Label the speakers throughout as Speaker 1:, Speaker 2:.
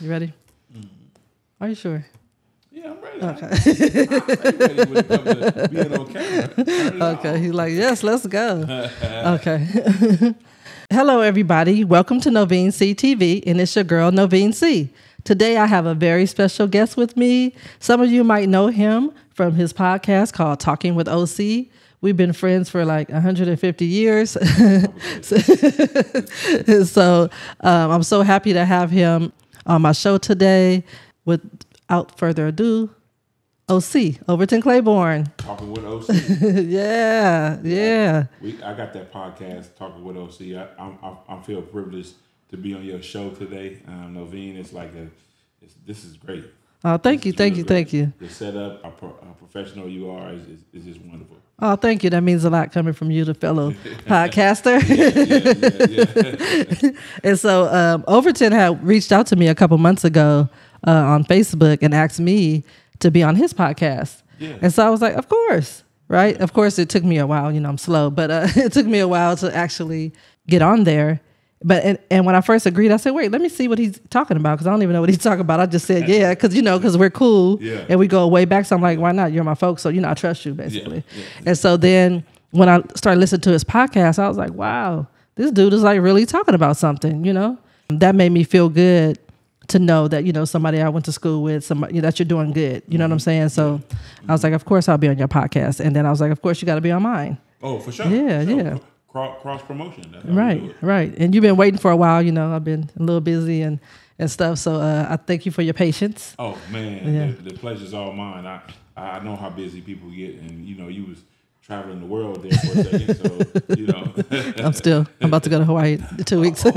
Speaker 1: You ready? Are you sure?
Speaker 2: Yeah, I'm ready.
Speaker 1: Okay.
Speaker 2: I'm ready when it comes to being on camera. Turn it
Speaker 1: Okay.
Speaker 2: on.
Speaker 1: He's like, yes, let's go. Okay. Hello, everybody. Welcome to Noveen C TV, and it's your girl, Noveen C. Today, I have a very special guest with me. Some of you might know him from his podcast called Talking with OC. We've been friends for like 150 years. So I'm so happy to have him on my show today. Without further ado, OC, Overton Claiborne.
Speaker 2: Talking with OC.
Speaker 1: Yeah.
Speaker 2: I got that podcast, Talking with OC. I feel privileged to be on your show today. Noveen, this is great.
Speaker 1: Oh, thank you.
Speaker 2: The setup, how professional you are is just wonderful.
Speaker 1: Oh, thank you. That means a lot coming from you, the fellow podcaster.
Speaker 2: Yeah.
Speaker 1: And so Overton had reached out to me a couple months ago on Facebook and asked me to be on his podcast.
Speaker 2: Yeah.
Speaker 1: And so I was like, of course, right? Of course, it took me a while. You know, I'm slow, but it took me a while to actually get on there. But and when I first agreed, I said, wait, let me see what he's talking about, because I don't even know what he's talking about. I just said, yeah, because we're cool and we go way back. So I'm like, why not? You're my folks. So, I trust you, basically. Yeah. And so then when I started listening to his podcast, I was like, wow, this dude is like really talking about something, That made me feel good to know that, somebody I went to school with, somebody that you're doing good. You know what I'm saying? So I was like, of course I'll be on your podcast. And then I was like, of course you got to be on mine.
Speaker 2: Oh, for sure.
Speaker 1: Yeah.
Speaker 2: Cross promotion.
Speaker 1: Right. And you've been waiting for a while. I've been a little busy and stuff. So I thank you for your patience.
Speaker 2: Oh man, the pleasure's all mine. I know how busy people get, and you was traveling the world there for a second. So
Speaker 1: I'm about to go to Hawaii in 2 weeks. But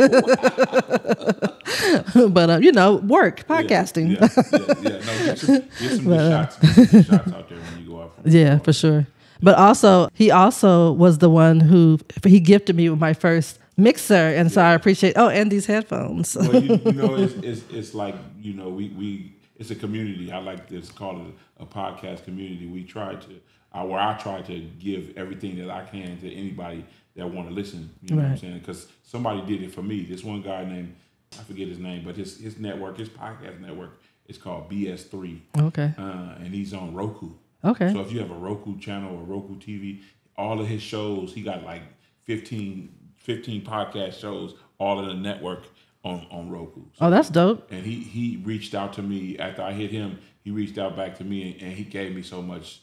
Speaker 1: work, podcasting.
Speaker 2: Yeah. No, get some good shots. Get some shots out there when you go out.
Speaker 1: Yeah, for sure. But he also was the one who he gifted me with my first mixer, and so I appreciate. Oh, and these headphones.
Speaker 2: Well, it's like we it's a community. I like this, call it a podcast community. We try to where I try to give everything that I can to anybody that want to listen. You know what I'm saying? Because somebody did it for me. This one guy named, I forget his name, but his podcast network is called BS3.
Speaker 1: Okay.
Speaker 2: And he's on Roku.
Speaker 1: Okay.
Speaker 2: So if you have a Roku channel or Roku TV, all of his shows, he got like 15 podcast shows, all in the network on Roku. So,
Speaker 1: that's dope.
Speaker 2: And he reached out to me after I hit him. He reached out back to me, and he gave me so much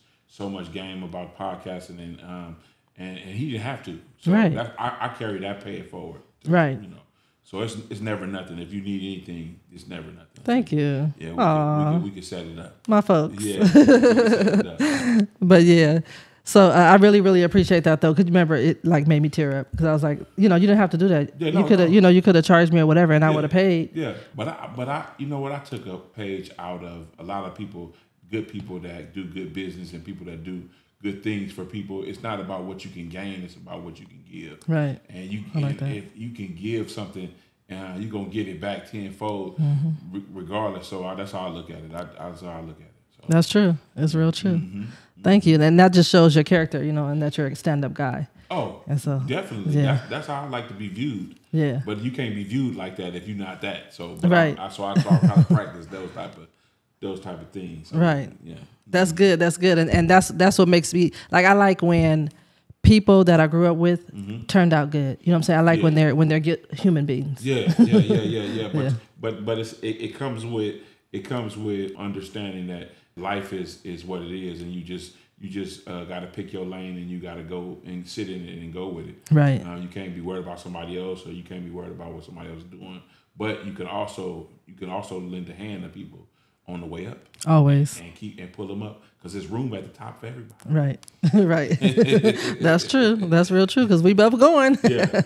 Speaker 2: game about podcasting, and he didn't have to. So
Speaker 1: right.
Speaker 2: I carry that pay it forward.
Speaker 1: Right.
Speaker 2: So it's never nothing. If you need anything, it's never nothing.
Speaker 1: Thank you.
Speaker 2: Yeah, we can set it up.
Speaker 1: My folks.
Speaker 2: Yeah, we can set it up.
Speaker 1: But yeah. So I really, really appreciate that, though, because remember it like made me tear up, because I was like, you didn't have to do that.
Speaker 2: Yeah,
Speaker 1: you could have charged me or whatever, and I would have paid.
Speaker 2: Yeah, but I you know what? I took a page out of a lot of people, good people that do good business and people that do good things for people. It's not about what you can gain; it's about what you can give.
Speaker 1: Right.
Speaker 2: And if you can give something, you're gonna get it back tenfold, regardless. So that's how I look at it. That's how I look at it. So.
Speaker 1: That's true. It's real true. Thank you. And that just shows your character, and that you're a stand-up guy.
Speaker 2: Oh,
Speaker 1: and so,
Speaker 2: definitely.
Speaker 1: Yeah.
Speaker 2: That's how I like to be viewed.
Speaker 1: Yeah.
Speaker 2: But you can't be viewed like that if you're not that. So,
Speaker 1: right.
Speaker 2: I try to practice those type of things. So,
Speaker 1: right.
Speaker 2: Yeah.
Speaker 1: That's good. And that's what makes me like. I like when people that I grew up with turned out good. You know what I'm saying? I like when they're good human beings.
Speaker 2: Yeah. But it comes with understanding that life is what it is, and you just got to pick your lane, and you got to go and sit in it and go with it.
Speaker 1: Right.
Speaker 2: You can't be worried about somebody else, or you can't be worried about what somebody else is doing. But you can also lend a hand to people on the way up.
Speaker 1: Always.
Speaker 2: And pull them up, because there's room at the top for everybody.
Speaker 1: Right. Right. That's true. That's real true, because we both going.
Speaker 2: Yeah.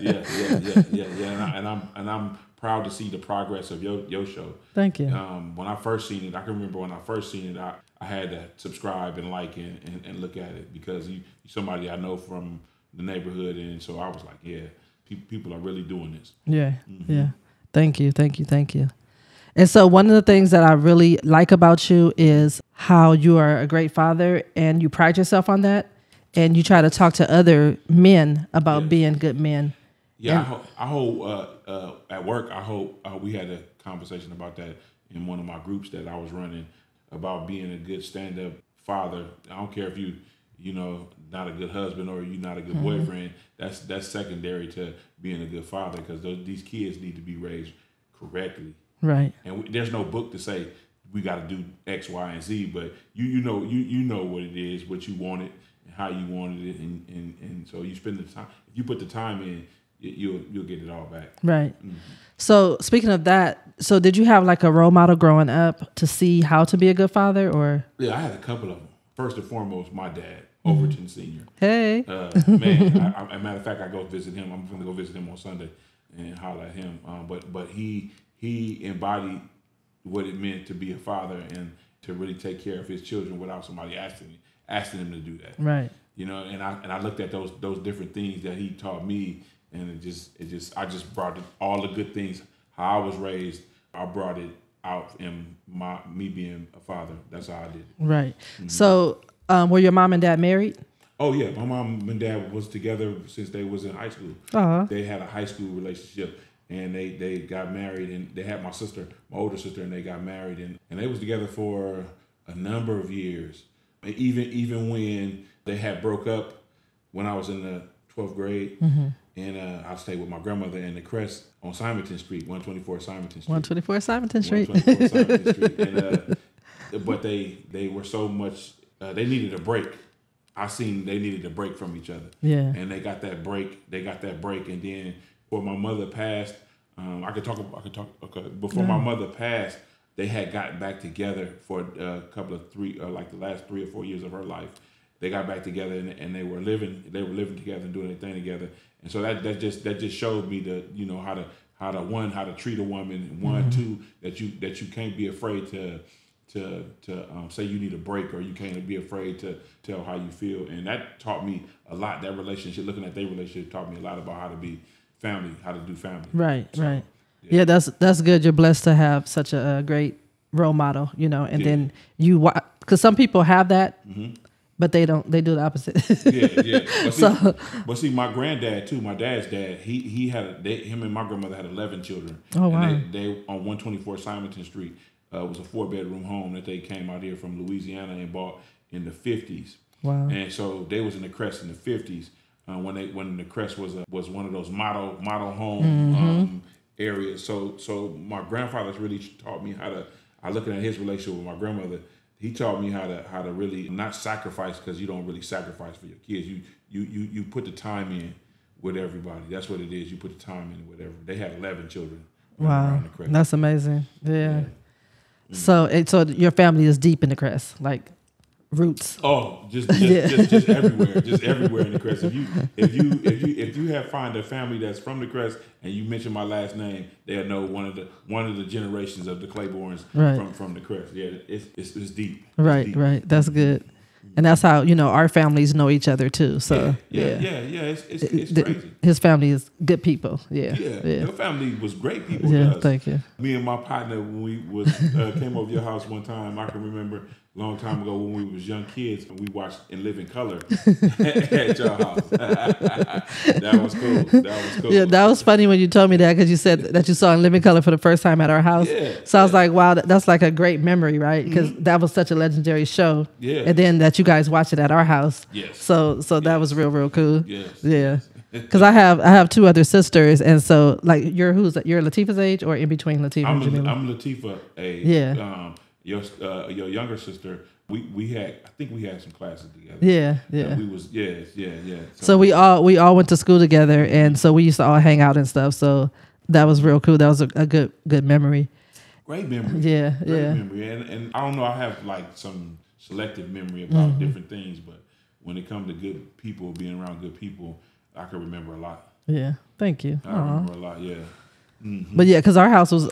Speaker 2: And I'm proud to see the progress of your show.
Speaker 1: Thank you.
Speaker 2: When I first seen it, I can remember when I first seen it, I had to subscribe and like and look at it, because you're somebody I know from the neighborhood, and so I was like, yeah, people are really doing this.
Speaker 1: Yeah. Yeah. Thank you. And so one of the things that I really like about you is how you are a great father, and you pride yourself on that, and you try to talk to other men about being good men.
Speaker 2: Yeah, I hope at work, I hope we had a conversation about that in one of my groups that I was running about being a good stand-up father. I don't care if you know, not a good husband or you're not a good boyfriend. That's secondary to being a good father, because these kids need to be raised correctly.
Speaker 1: Right.
Speaker 2: And there's no book to say we got to do X, Y, and Z, but you know what it is, what you wanted, and how you wanted it, and so you spend the time. If you put the time in, you'll get it all back.
Speaker 1: Right. So speaking of that, so did you have like a role model growing up to see how to be a good father, or?
Speaker 2: Yeah, I had a couple of them. First and foremost, my dad, Overton Sr.
Speaker 1: Hey.
Speaker 2: Man, as a matter of fact, I go visit him. I'm going to go visit him on Sunday and holler at him. But he embodied what it meant to be a father and to really take care of his children without somebody asking him to do that.
Speaker 1: Right.
Speaker 2: You know, and I looked at those different things that he taught me, and I just brought all the good things, how I was raised. I brought it out in me being a father. That's how I did it.
Speaker 1: Right. So were your mom and dad married?
Speaker 2: Oh yeah, my mom and dad was together since they was in high school.
Speaker 1: Uh-huh.
Speaker 2: They had a high school relationship, and they got married, and they had my older sister, and they got married, and they was together for a number of years. Even when they had broke up, when I was in the 12th grade, and I stayed with my grandmother in the Crest on Simonton Street, 124 Simonton Street.
Speaker 1: 124 Simonton Street.
Speaker 2: 124 Simonton Street. And, but they were so much, they needed a break. I seen they needed a break from each other.
Speaker 1: Yeah.
Speaker 2: And they got that break. And then before my mother passed, I could talk. Okay. Before my mother passed, they had gotten back together for a couple of like the last 3 or 4 years of her life. They got back together and they were living together and doing their thing together. And so that just showed me how to treat a woman. One, two, that you can't be afraid to say you need a break, or you can't be afraid to tell how you feel. And that taught me a lot. That relationship, looking at their relationship, taught me a lot about how to be family, how to do family.
Speaker 1: Right, so, right. Yeah, that's good. You're blessed to have such a great role model, you know, and then because some people have that, but they don't. They do the opposite.
Speaker 2: Yeah. But see, my granddad too, my dad's dad, him and my grandmother had 11 children.
Speaker 1: Oh wow.
Speaker 2: And they on 124 Simonton Street. Was a 4-bedroom home that they came out here from Louisiana and bought in the 50s.
Speaker 1: Wow.
Speaker 2: And so they was in the Crest in the 50s when the Crest was one of those model home areas. So my grandfather's really taught me how to. Looking at his relationship with my grandmother, he taught me how to really not sacrifice, because you don't really sacrifice for your kids. You put the time in with everybody. That's what it is. You put the time in with everybody. They had 11 children.
Speaker 1: Wow,
Speaker 2: around the Crest.
Speaker 1: That's amazing. Yeah. So your family is deep in the Crest, like roots.
Speaker 2: Oh, just everywhere, just everywhere in the Crest. If you find a family that's from the Crest and you mention my last name, they'll know one of the generations of the Claibornes from the Crest. Yeah, it's deep.
Speaker 1: Right, deep. Right. That's good. And that's how, our families know each other too. So
Speaker 2: yeah. It's crazy.
Speaker 1: His family is good people. Yeah.
Speaker 2: Your family was great people.
Speaker 1: Yeah, thank you.
Speaker 2: Me and my partner, when we came over your house one time, I can remember a long time ago when we was young kids, and we watched In Living Color at your house. That was cool.
Speaker 1: Yeah, that was funny when you told me that, because you said that you saw In Living Color for the first time at our house.
Speaker 2: Yeah,
Speaker 1: so I was like, wow, that's like a great memory, right? Because that was such a legendary show.
Speaker 2: Yeah.
Speaker 1: And then that you guys watched it at our house.
Speaker 2: Yes.
Speaker 1: So that was real cool.
Speaker 2: Yes.
Speaker 1: Yeah. Because I have 2 other sisters, and so like you're Latifah's age, or in between Latifah and Jamila?
Speaker 2: I'm Latifah age.
Speaker 1: Yeah.
Speaker 2: Your younger sister, we had some classes together.
Speaker 1: Yeah.
Speaker 2: And we was
Speaker 1: So we all went to school together, and so we used to all hang out and stuff. So that was real cool. That was a good memory.
Speaker 2: Great memory.
Speaker 1: Yeah.
Speaker 2: Great memory. And I don't know, I have like some selective memory about different things, but when it comes to good people, being around good people, I can remember a lot.
Speaker 1: Yeah. Thank you.
Speaker 2: I remember a lot. Yeah.
Speaker 1: But yeah, because our house was,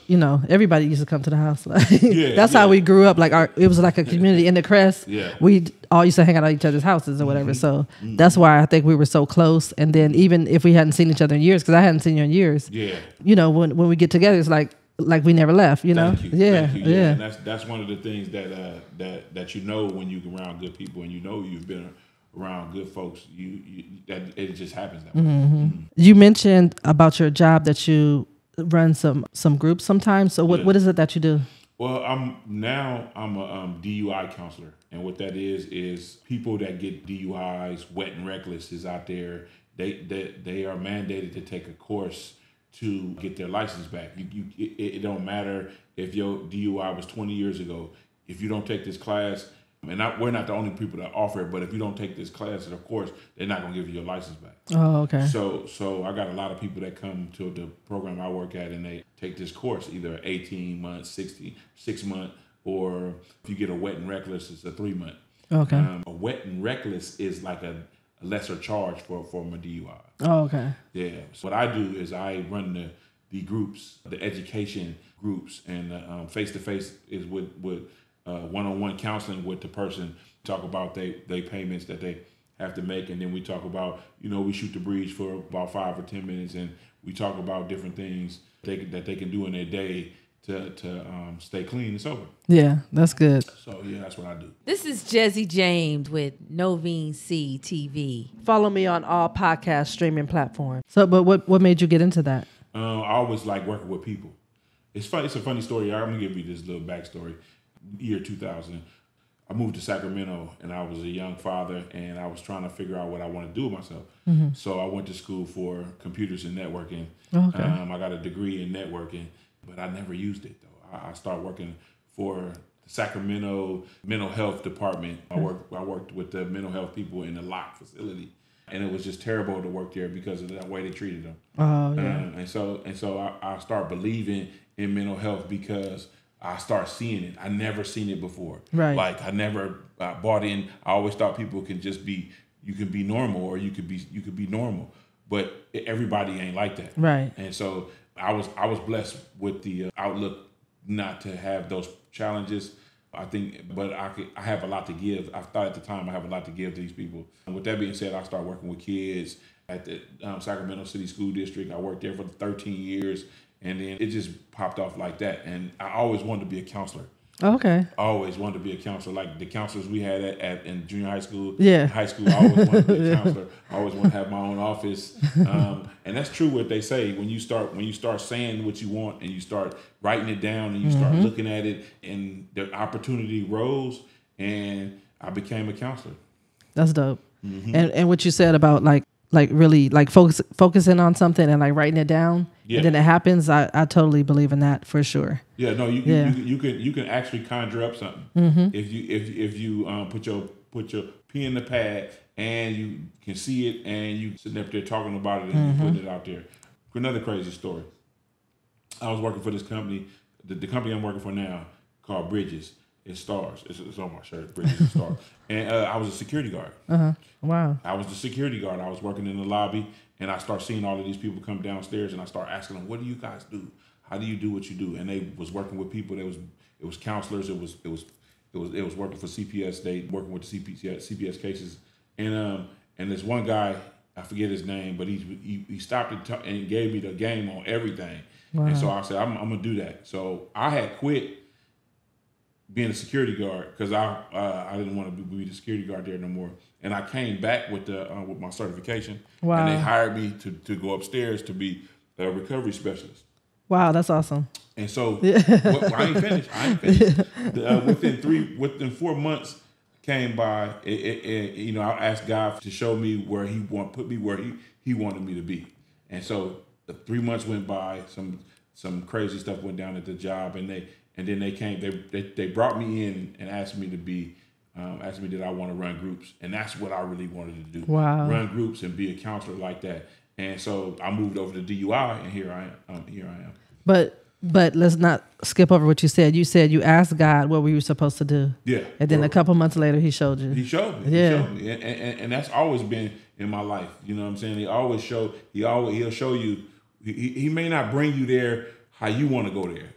Speaker 1: everybody used to come to the house. Like, that's how we grew up. Like it was like a community in the Crest.
Speaker 2: Yeah.
Speaker 1: We all used to hang out at each other's houses or whatever. So that's why I think we were so close. And then even if we hadn't seen each other in years, because I hadn't seen you in years.
Speaker 2: Yeah.
Speaker 1: When we get together, it's like we never left.
Speaker 2: Thank you.
Speaker 1: Yeah.
Speaker 2: Thank you. Yeah. And that's one of the things that when you're around good people, and you've been around good folks, that it just happens that way.
Speaker 1: You mentioned about your job that you run some groups sometimes. So what is it that you do?
Speaker 2: Well, I'm a DUI counselor, and what that is people that get DUIs, wet and reckless, is out there. They are mandated to take a course to get their license back. It don't matter if your DUI was 20 years ago. If you don't take this class, and we're not the only people that offer it, but if you don't take this class, of course, they're not gonna give you your license back.
Speaker 1: Oh, okay.
Speaker 2: So I got a lot of people that come to the program I work at, and they take this course, either 18 months, 6 month, or if you get a wet and reckless, it's a 3 month.
Speaker 1: Okay.
Speaker 2: A wet and reckless is like a lesser charge for a DUI.
Speaker 1: Oh, okay.
Speaker 2: Yeah. So what I do is I run the groups, the education groups, and face to face is with one-on-one counseling with the person. Talk about they payments that they have to make, and then we talk about, we shoot the breeze for about 5 or 10 minutes, and we talk about different things that they can do in their day to stay clean and sober.
Speaker 1: Yeah, that's good.
Speaker 2: So yeah, that's what I do.
Speaker 3: This is Jesse James with Novine C TV.
Speaker 1: Follow me on all podcast streaming platforms. So, but what made you get into that?
Speaker 2: I always like working with people. It's fun. It's a funny story. I'm gonna give you this little backstory. Year 2000, I moved to Sacramento, and I was a young father, and I was trying to figure out what I want to do with myself. Mm-hmm. So I went to school for computers and networking. Okay. I got a degree in networking, but I never used it though. I started working for the Sacramento mental health department. I worked with the mental health people in the Locke facility, and it was just terrible to work there because of the way they treated them. Oh yeah. And so I started believing in mental health because I start seeing it. I never seen it before. Right. Like I never bought in. I always thought people can just be, you can be normal, or you could be normal, but everybody ain't like that. Right. And so I was blessed with the outlook not to have those challenges. I think, but I have a lot to give. I thought at the time I have a lot to give to these people. And with that being said, I started working with kids at the Sacramento City School District. I worked there for 13 years. And then it just popped off like that. And I always wanted to be a counselor. Okay. I always wanted to be a counselor. Like the counselors we had in junior high school, high school, I always wanted to be a counselor. I always want to have my own office. And that's true what they say. When you start saying what you want, and you start writing it down, and you start looking at it, and the opportunity rose, and I became a counselor.
Speaker 1: That's dope. Mm-hmm. And what you said about like really like focusing on something and like writing it down, and then it happens. I totally believe in that for sure.
Speaker 2: Yeah, no, you can actually conjure up something if you put your pen in the pad, and you can see it, and you sitting up there talking about it, and you putting it out there. Another crazy story. I was working for this company, the company I'm working for now, called Bridges. It's stars. It's on my shirt. Bridges and stars. And I was a security guard. Wow. I was the security guard. I was working in the lobby, and I start seeing all of these people come downstairs, and I start asking them, "What do you guys do? How do you do what you do?" And they was working with people. It was counselors. It was working for CPS. They working with the CPS cases. And this one guy, I forget his name, but he stopped and gave me the game on everything. Wow. And so I said, I'm gonna do that. So I had quit being a security guard because I didn't want to be the security guard there no more, and I came back with my certification. Wow. And they hired me to go upstairs to be a recovery specialist. Wow, that's awesome. And so I ain't finished. Within 4 months came by. I asked God to show me where put me where he wanted me to be, and so the 3 months went by. Some crazy stuff went down at the job, and then they came. They brought me in and asked me did I want to run groups, and that's what I really wanted to do. Wow. Run groups and be a counselor like that. And so I moved over to DUI, and here I am. But let's not skip over what you said. You said you asked God what we were supposed to do. Yeah. And then a couple months later, He showed you. He showed me. Yeah. He showed me. And that's always been in my life. You know what I'm saying? He'll show you. He may not bring you there how you want to go there,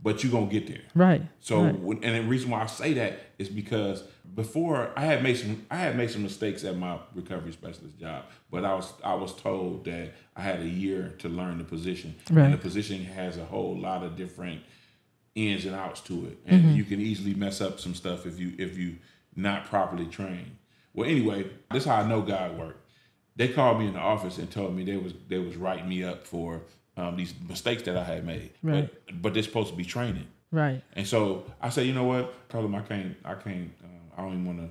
Speaker 2: but you're going to get there. Right. So, and the reason why I say that is because before I had made some mistakes at my recovery specialist job, but I was told that I had a year to learn the position. Right. And the position has a whole lot of different ins and outs to it. And you can easily mess up some stuff if you not properly trained. Well, anyway, this is how I know God worked. They called me in the office and told me they was writing me up for these mistakes that I had made. Right. But they're supposed to be training.
Speaker 1: Right.
Speaker 2: And so I said, you know what? Tell him I can't. I don't even want to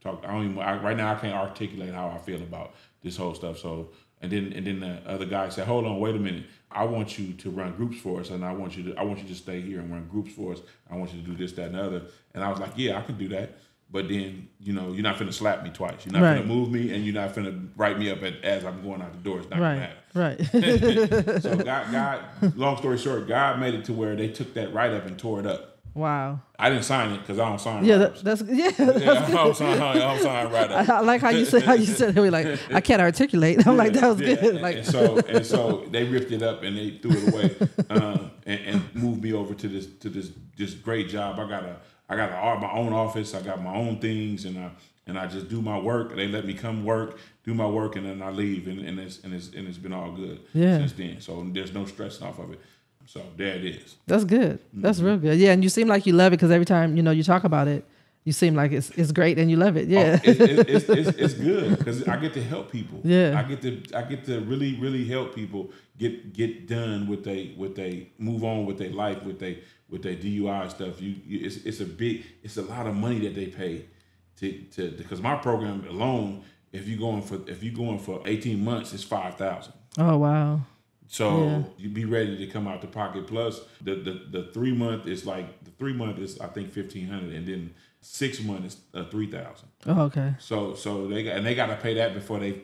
Speaker 2: talk. Right now I can't articulate how I feel about this whole stuff. So and then the other guy said, hold on, wait a minute. I want you to run groups for us, and I want you to stay here and run groups for us. I want you to do this, that, and the other. And I was like, yeah, I can do that. But then, you're not finna slap me twice. You're not finna move me, and you're not finna write me up as I'm going out the door. It's not gonna happen.
Speaker 1: Right.
Speaker 2: So God, long story short, God made it to where they took that write up and tore it up.
Speaker 1: Wow.
Speaker 2: I didn't sign it because I don't sign
Speaker 1: Yeah,
Speaker 2: write-ups.
Speaker 1: that's
Speaker 2: I don't sign write-ups.
Speaker 1: I like how you said it. We're like, I can't articulate. I'm like, that was good. Like,
Speaker 2: and so they ripped it up and they threw it away and moved me over to this great job. I got my own office. I got my own things, and I just do my work. They let me come work, do my work, and then I leave, and it's been all good since then. So there's no stressing off of it. So there it is.
Speaker 1: That's good. That's real good. Yeah, and you seem like you love it because every time you talk about it, you seem like it's great and you love it. Yeah,
Speaker 2: it's good because I get to help people.
Speaker 1: Yeah,
Speaker 2: I get to really really help people get done with they move on with their life with their DUI stuff. It's a lot of money that they pay to because my program alone, if you're going for 18 months, it's $5,000.
Speaker 1: Oh wow.
Speaker 2: So you be ready to come out the pocket. Plus the 3 month is I think $1,500, and then 6 months is $3,000.
Speaker 1: Oh, okay.
Speaker 2: So they got to pay that before they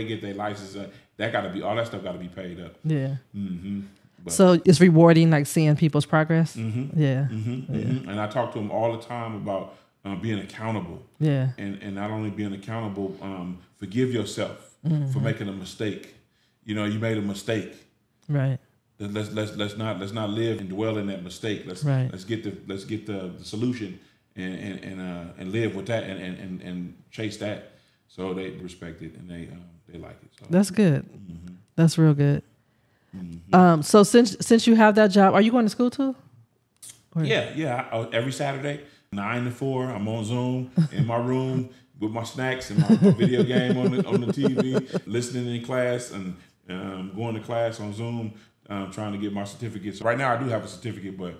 Speaker 2: get their license. That got to be all that stuff got to be paid up.
Speaker 1: Yeah.
Speaker 2: Mm-hmm.
Speaker 1: So it's rewarding, like seeing people's progress.
Speaker 2: Mm-hmm.
Speaker 1: Yeah.
Speaker 2: Mm-hmm.
Speaker 1: Yeah.
Speaker 2: Mm-hmm. And I talk to them all the time about being accountable.
Speaker 1: Yeah.
Speaker 2: And not only being accountable, forgive yourself for making a mistake. You made a mistake.
Speaker 1: Right.
Speaker 2: Let's not live and dwell in that mistake. Let's get the solution and live with that and chase that. So they respect it and they like it. So.
Speaker 1: That's good.
Speaker 2: Mm-hmm.
Speaker 1: That's real good.
Speaker 2: Mm-hmm.
Speaker 1: So since you have that job, are you going to school too? Or?
Speaker 2: Yeah. Every Saturday, 9 to 4, I'm on Zoom in my room with my snacks and my video game on the TV, listening in class and going to class on Zoom, trying to get my certificates. Right now, I do have a certificate, but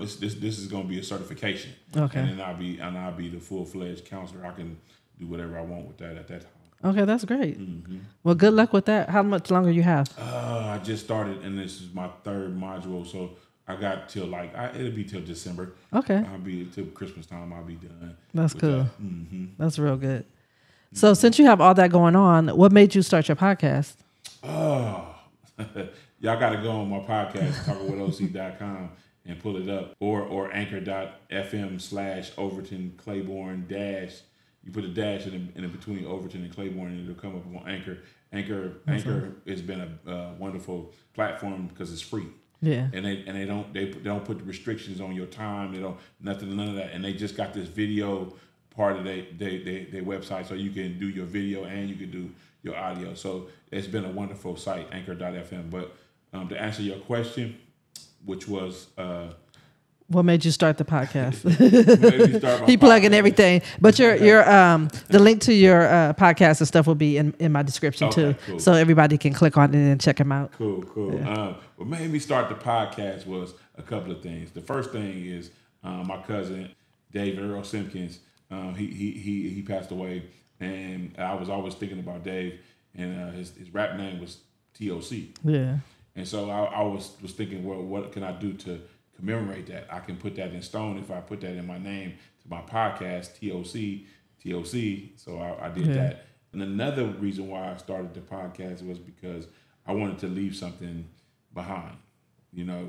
Speaker 2: this is going to be a certification.
Speaker 1: Okay.
Speaker 2: And then I'll be the full-fledged counselor. I can do whatever I want with that at that time.
Speaker 1: Okay, that's great.
Speaker 2: Mm-hmm.
Speaker 1: Well, good luck with that. How much longer you have?
Speaker 2: I just started, and this is my third module, so I got till it'll be till December.
Speaker 1: Okay.
Speaker 2: I'll be till Christmas time. I'll be done.
Speaker 1: That's cool.
Speaker 2: That. Mm-hmm.
Speaker 1: That's real good. So since you have all that going on, what made you start your podcast?
Speaker 2: Oh, y'all got to go on my podcast, talkwithoc.com, and pull it up, or anchor.fm/Overton Claiborne dash. You put a dash in between Overton and Claiborne, and it'll come up on Anchor. Anchor has been a wonderful platform because it's free.
Speaker 1: Yeah.
Speaker 2: And they don't put the restrictions on your time. They don't none of that. And they just got this video part of their website, so you can do your video and you can do your audio. So it's been a wonderful site, Anchor.fm. But to answer your question, which was
Speaker 1: what made you start the podcast? He plugging everything, but your the link to your podcast and stuff will be in my description too, cool. So everybody can click on it and check them out.
Speaker 2: Cool.
Speaker 1: Yeah.
Speaker 2: What made me start the podcast was a couple of things. The first thing is my cousin Dave Earl Simpkins. He passed away, and I was always thinking about Dave, and his rap name was TOC.
Speaker 1: Yeah. And
Speaker 2: so I was thinking, well, what can I do to commemorate that? I can put that in stone if I put that in my name to my podcast, TOC. So I did that. And another reason why I started the podcast was because I wanted to leave something behind.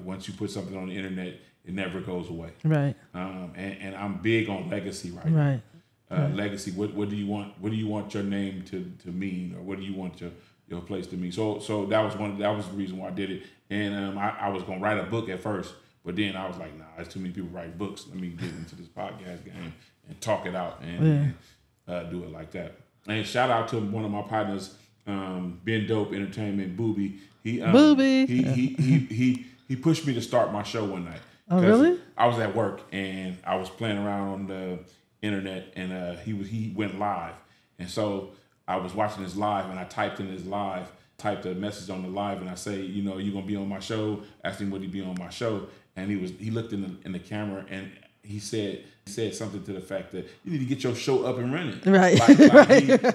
Speaker 2: Once you put something on the internet, it never goes away.
Speaker 1: Right.
Speaker 2: And I'm big on legacy right now. Legacy. What do you want? What do you want your name to mean, or what do you want your place to mean? So that was the reason why I did it. And I was gonna write a book at first, but then I was like, nah, there's too many people write books. Let me get into this podcast game and talk it out and do it like that. And shout out to one of my partners, Ben Dope Entertainment, Booby. He pushed me to start my show one night.
Speaker 1: Oh, really?
Speaker 2: I was at work and I was playing around on the internet, and he went live, and so I was watching his live, and I typed in his live, typed a message on the live, and I say, you're gonna be on my show. Asked him would he be on my show, and he looked in the camera and he said something to the fact that you need to get your show up and running.
Speaker 1: Right.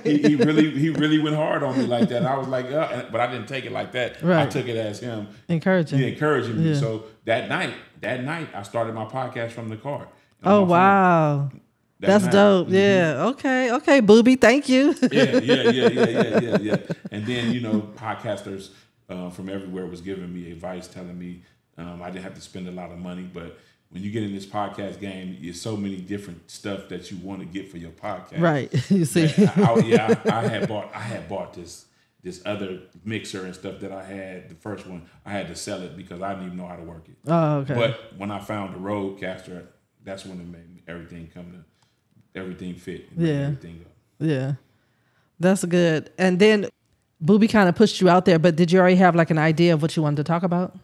Speaker 2: He really went hard on me like that. I was like, but I didn't take it like that.
Speaker 1: Right.
Speaker 2: I took it as him
Speaker 1: encouraging
Speaker 2: me.
Speaker 1: Yeah.
Speaker 2: So that night I started my podcast from the car.
Speaker 1: Oh wow. That's dope. Mm-hmm. Yeah. Okay, Booby. Thank you.
Speaker 2: Yeah. And then, podcasters from everywhere was giving me advice, telling me I didn't have to spend a lot of money. But when you get in this podcast game, there's so many different stuff that you want to get for your podcast.
Speaker 1: Right. You see.
Speaker 2: I had bought this other mixer and stuff that I had. The first one, I had to sell it because I didn't even know how to work it.
Speaker 1: Oh, okay.
Speaker 2: But when I found the Rodecaster, that's when it made everything fit. Everything go.
Speaker 1: Yeah. That's good. And then Booby kind of pushed you out there, but did you already have like an idea of what you wanted to talk about?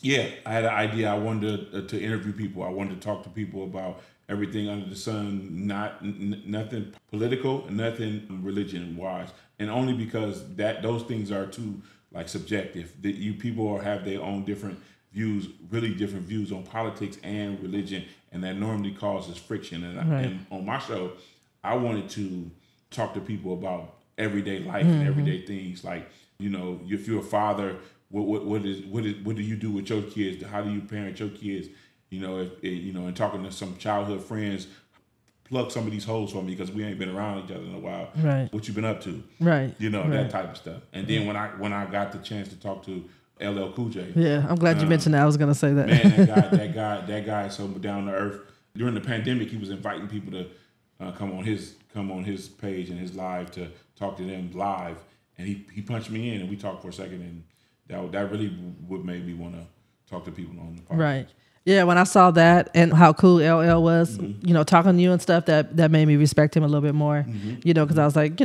Speaker 2: Yeah, I had an idea. I wanted to interview people. I wanted to talk to people about everything under the sun, nothing political, nothing religion wise, and only because those things are too like subjective. That you people have their own different views, really different views on politics and religion, and that normally causes friction. And on my show, I wanted to talk to people about everyday life and everyday things, like if you're a father. What do you do with your kids? How do you parent your kids? And talking to some childhood friends, plug some of these holes for me because we ain't been around each other in a while.
Speaker 1: Right.
Speaker 2: What you been up to?
Speaker 1: Right.
Speaker 2: That type of stuff. And then when I got the chance to talk to LL Cool J.
Speaker 1: Yeah, I'm glad you mentioned that. I was gonna say that.
Speaker 2: Man, that guy is so down to earth. During the pandemic, he was inviting people to come on his page and his live to talk to them live, and he punched me in and we talked for a second and. That really would make me want to talk to people on the podcast. Right.
Speaker 1: Yeah, when I saw that and how cool LL was, talking to you and stuff, that made me respect him a little bit more, because I was like,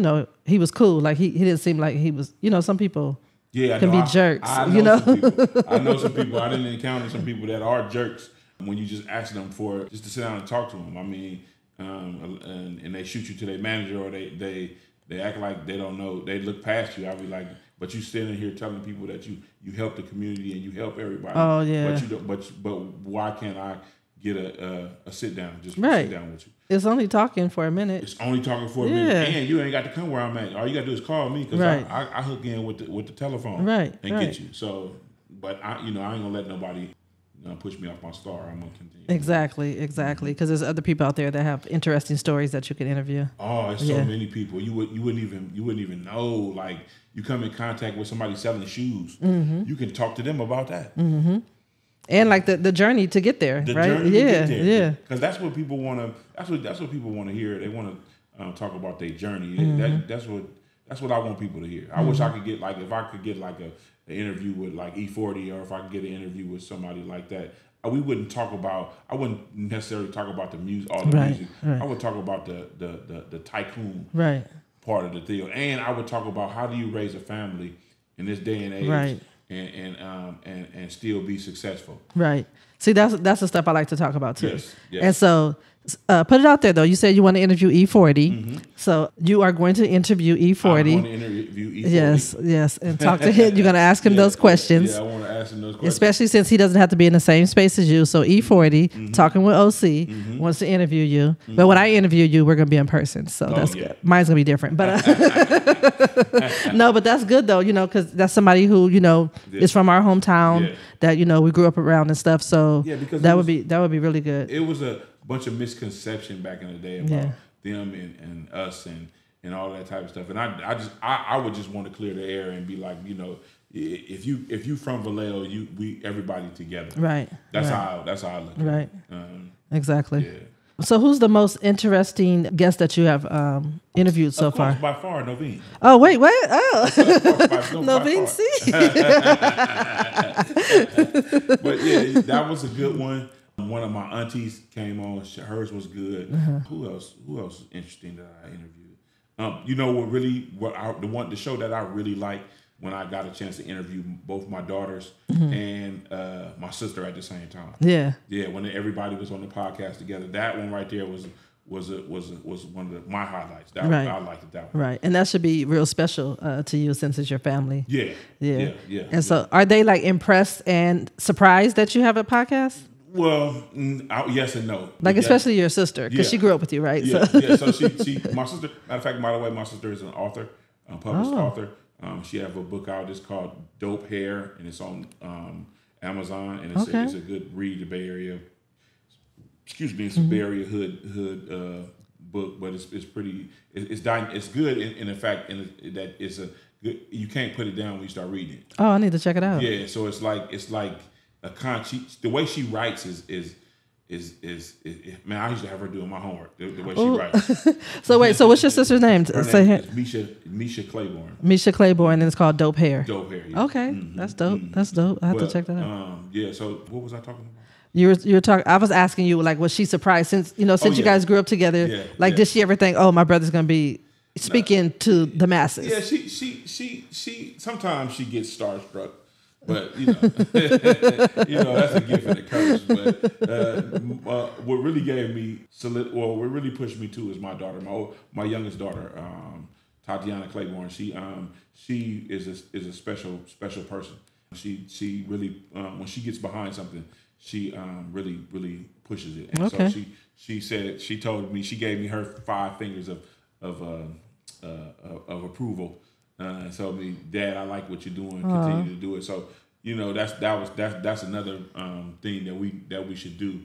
Speaker 1: he was cool. Like, he didn't seem like he was, some people can be jerks,
Speaker 2: I know some people. I didn't encounter some people that are jerks when you just ask them just to sit down and talk to them. I mean, and they shoot you to their manager or they act like they don't know. They look past you. I'll be like, but you standing here telling people that you help the community and you help everybody.
Speaker 1: Oh yeah.
Speaker 2: But you don't. But why can't I get a sit down? Just sit down with you.
Speaker 1: It's only talking for a minute.
Speaker 2: It's only talking for a minute, and you ain't got to come where I'm at. All you got to do is call me because I hook in with the telephone, and get you. So, but I ain't gonna let nobody push me off my star. I'm gonna continue.
Speaker 1: Exactly. Because there's other people out there that have interesting stories that you can interview.
Speaker 2: Oh, it's so many people. You wouldn't even know. Like, you come in contact with somebody selling shoes, you can talk to them about that.
Speaker 1: Mm-hmm. And like the journey to get there, right? Yeah.
Speaker 2: Because that's what people want to. That's what people want to hear. They want to talk about their journey. That's what I want people to hear. I wish I could get if I could get an interview with like E40, or if I could get an interview with somebody like that. I wouldn't necessarily talk about the music, all the music. Right. I would talk about the tycoon part of the deal, and I would talk about how do you raise a family in this day and age, and still be successful. Right.
Speaker 1: See, that's the stuff I like to talk about too.
Speaker 2: Yes.
Speaker 1: And so. Put it out there though. You said you want to interview E40, so you are going to interview E40.
Speaker 2: I'm going to interview E40.
Speaker 1: Yes, and talk to him. You're going to ask him those questions.
Speaker 2: Yeah, I want to ask him those questions,
Speaker 1: especially since he doesn't have to be in the same space as you. So E40, talking with OC, wants to interview you. But when I interview you, we're going to be in person. So that's good. Mine's going to be different, but no, but that's good though. Because that's somebody who is from our hometown that we grew up around and stuff. So that would be really good.
Speaker 2: It was a bunch of misconception back in the day about them and us and all that type of stuff, and I would just want to clear the air and be like, if you from Vallejo, we everybody together,
Speaker 1: right?
Speaker 2: That's how I look at it.
Speaker 1: Exactly. Yeah. So who's the most interesting guest that you have interviewed so far?
Speaker 2: By far, Noveen.
Speaker 1: Oh wait, what? Oh,
Speaker 2: Noveen C. But yeah, that was a good one. One of my aunties came on. Hers was good. Who else is interesting that I interviewed? The show that I really liked when I got a chance to interview both my daughters and my sister at the same time. Yeah. When everybody was on the podcast together, that one right there was was one of my highlights.
Speaker 1: Right.
Speaker 2: I liked it that one.
Speaker 1: Right. And that should be real special to you since it's your family.
Speaker 2: Yeah.
Speaker 1: Yeah.
Speaker 2: Yeah.
Speaker 1: And so are they like impressed and surprised that you have a podcast?
Speaker 2: Well, yes and no.
Speaker 1: Like especially your sister, because she grew up with you, right?
Speaker 2: Yeah.
Speaker 1: So.
Speaker 2: Yeah. So she, my sister. Matter of fact, by the way, my sister is an author, published author. She have a book out. It's called Dope Hair, and it's on Amazon, and it's a good read. The Bay Area. Excuse me, it's a Bay Area hood book, but it's pretty. It's good in the fact that it's a good. You can't put it down when you start reading it.
Speaker 1: Oh, I need to check it out.
Speaker 2: Yeah, so it's like a the way she writes is man. I used to have her doing my homework. The way she writes.
Speaker 1: So wait, so what's your sister's name?
Speaker 2: Her name is Misha Claiborne.
Speaker 1: Misha Claiborne, and it's called Dope Hair.
Speaker 2: Dope Hair. Yeah.
Speaker 1: Okay, that's dope. That's dope. I have to check that out.
Speaker 2: Yeah. So what was I talking about?
Speaker 1: You were talking. I was asking you, like, was she surprised since you guys grew up together?
Speaker 2: Yeah,
Speaker 1: like, did she ever think, oh, my brother's gonna be speaking to the masses?
Speaker 2: Yeah, she sometimes she gets starstruck, but that's a gift and a curse. But what really gave me what really pushed me too is my daughter, my youngest daughter, Tatiana Claiborne. She is a special person. She really when she gets behind something, she really pushes it. And so she told me, she gave me her 5 fingers of approval. And told me, Dad, I like what you're doing. Continue to do it. So that's another thing that we should do.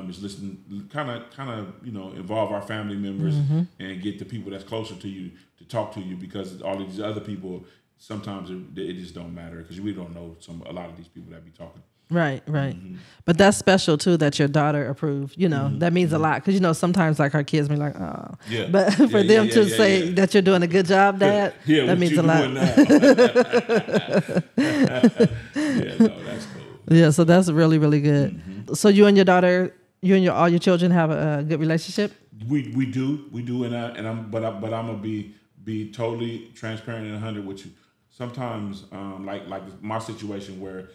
Speaker 2: Is listen, kind of involve our family members and get the people that's closer to you to talk to you, because all of these other people sometimes it just don't matter, because we don't know a lot of these people that be talking.
Speaker 1: Right. But that's special too that your daughter approved. That means a lot, because sometimes like our kids be like, oh, but for them to say that you're doing a good job, Dad, that means a lot.
Speaker 2: That's cool.
Speaker 1: Yeah, so that's really, really good. So you and your daughter, all your children have a good relationship?
Speaker 2: We do, and but I'm gonna be totally transparent and 100 with you. Sometimes, like my situation where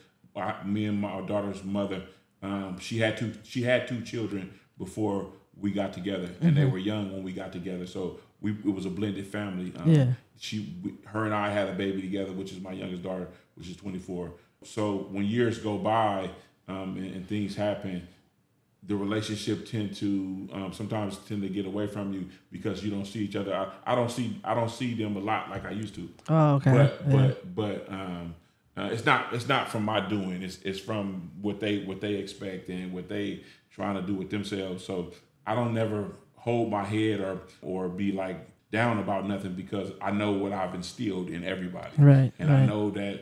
Speaker 2: me and my daughter's mother, she had 2 children before we got together, and they were young when we got together. So it was a blended family. Her and I had a baby together, which is my youngest daughter, which is 24. So when years go by and things happen, the relationship sometimes tend to get away from you because you don't see each other. I don't see them a lot like I used to.
Speaker 1: Oh, okay.
Speaker 2: But it's not from my doing. It's from what they expect and what they trying to do with themselves. So I don't never hold my head or be like down about nothing, because I know what I've instilled in everybody.
Speaker 1: Right.
Speaker 2: And I know that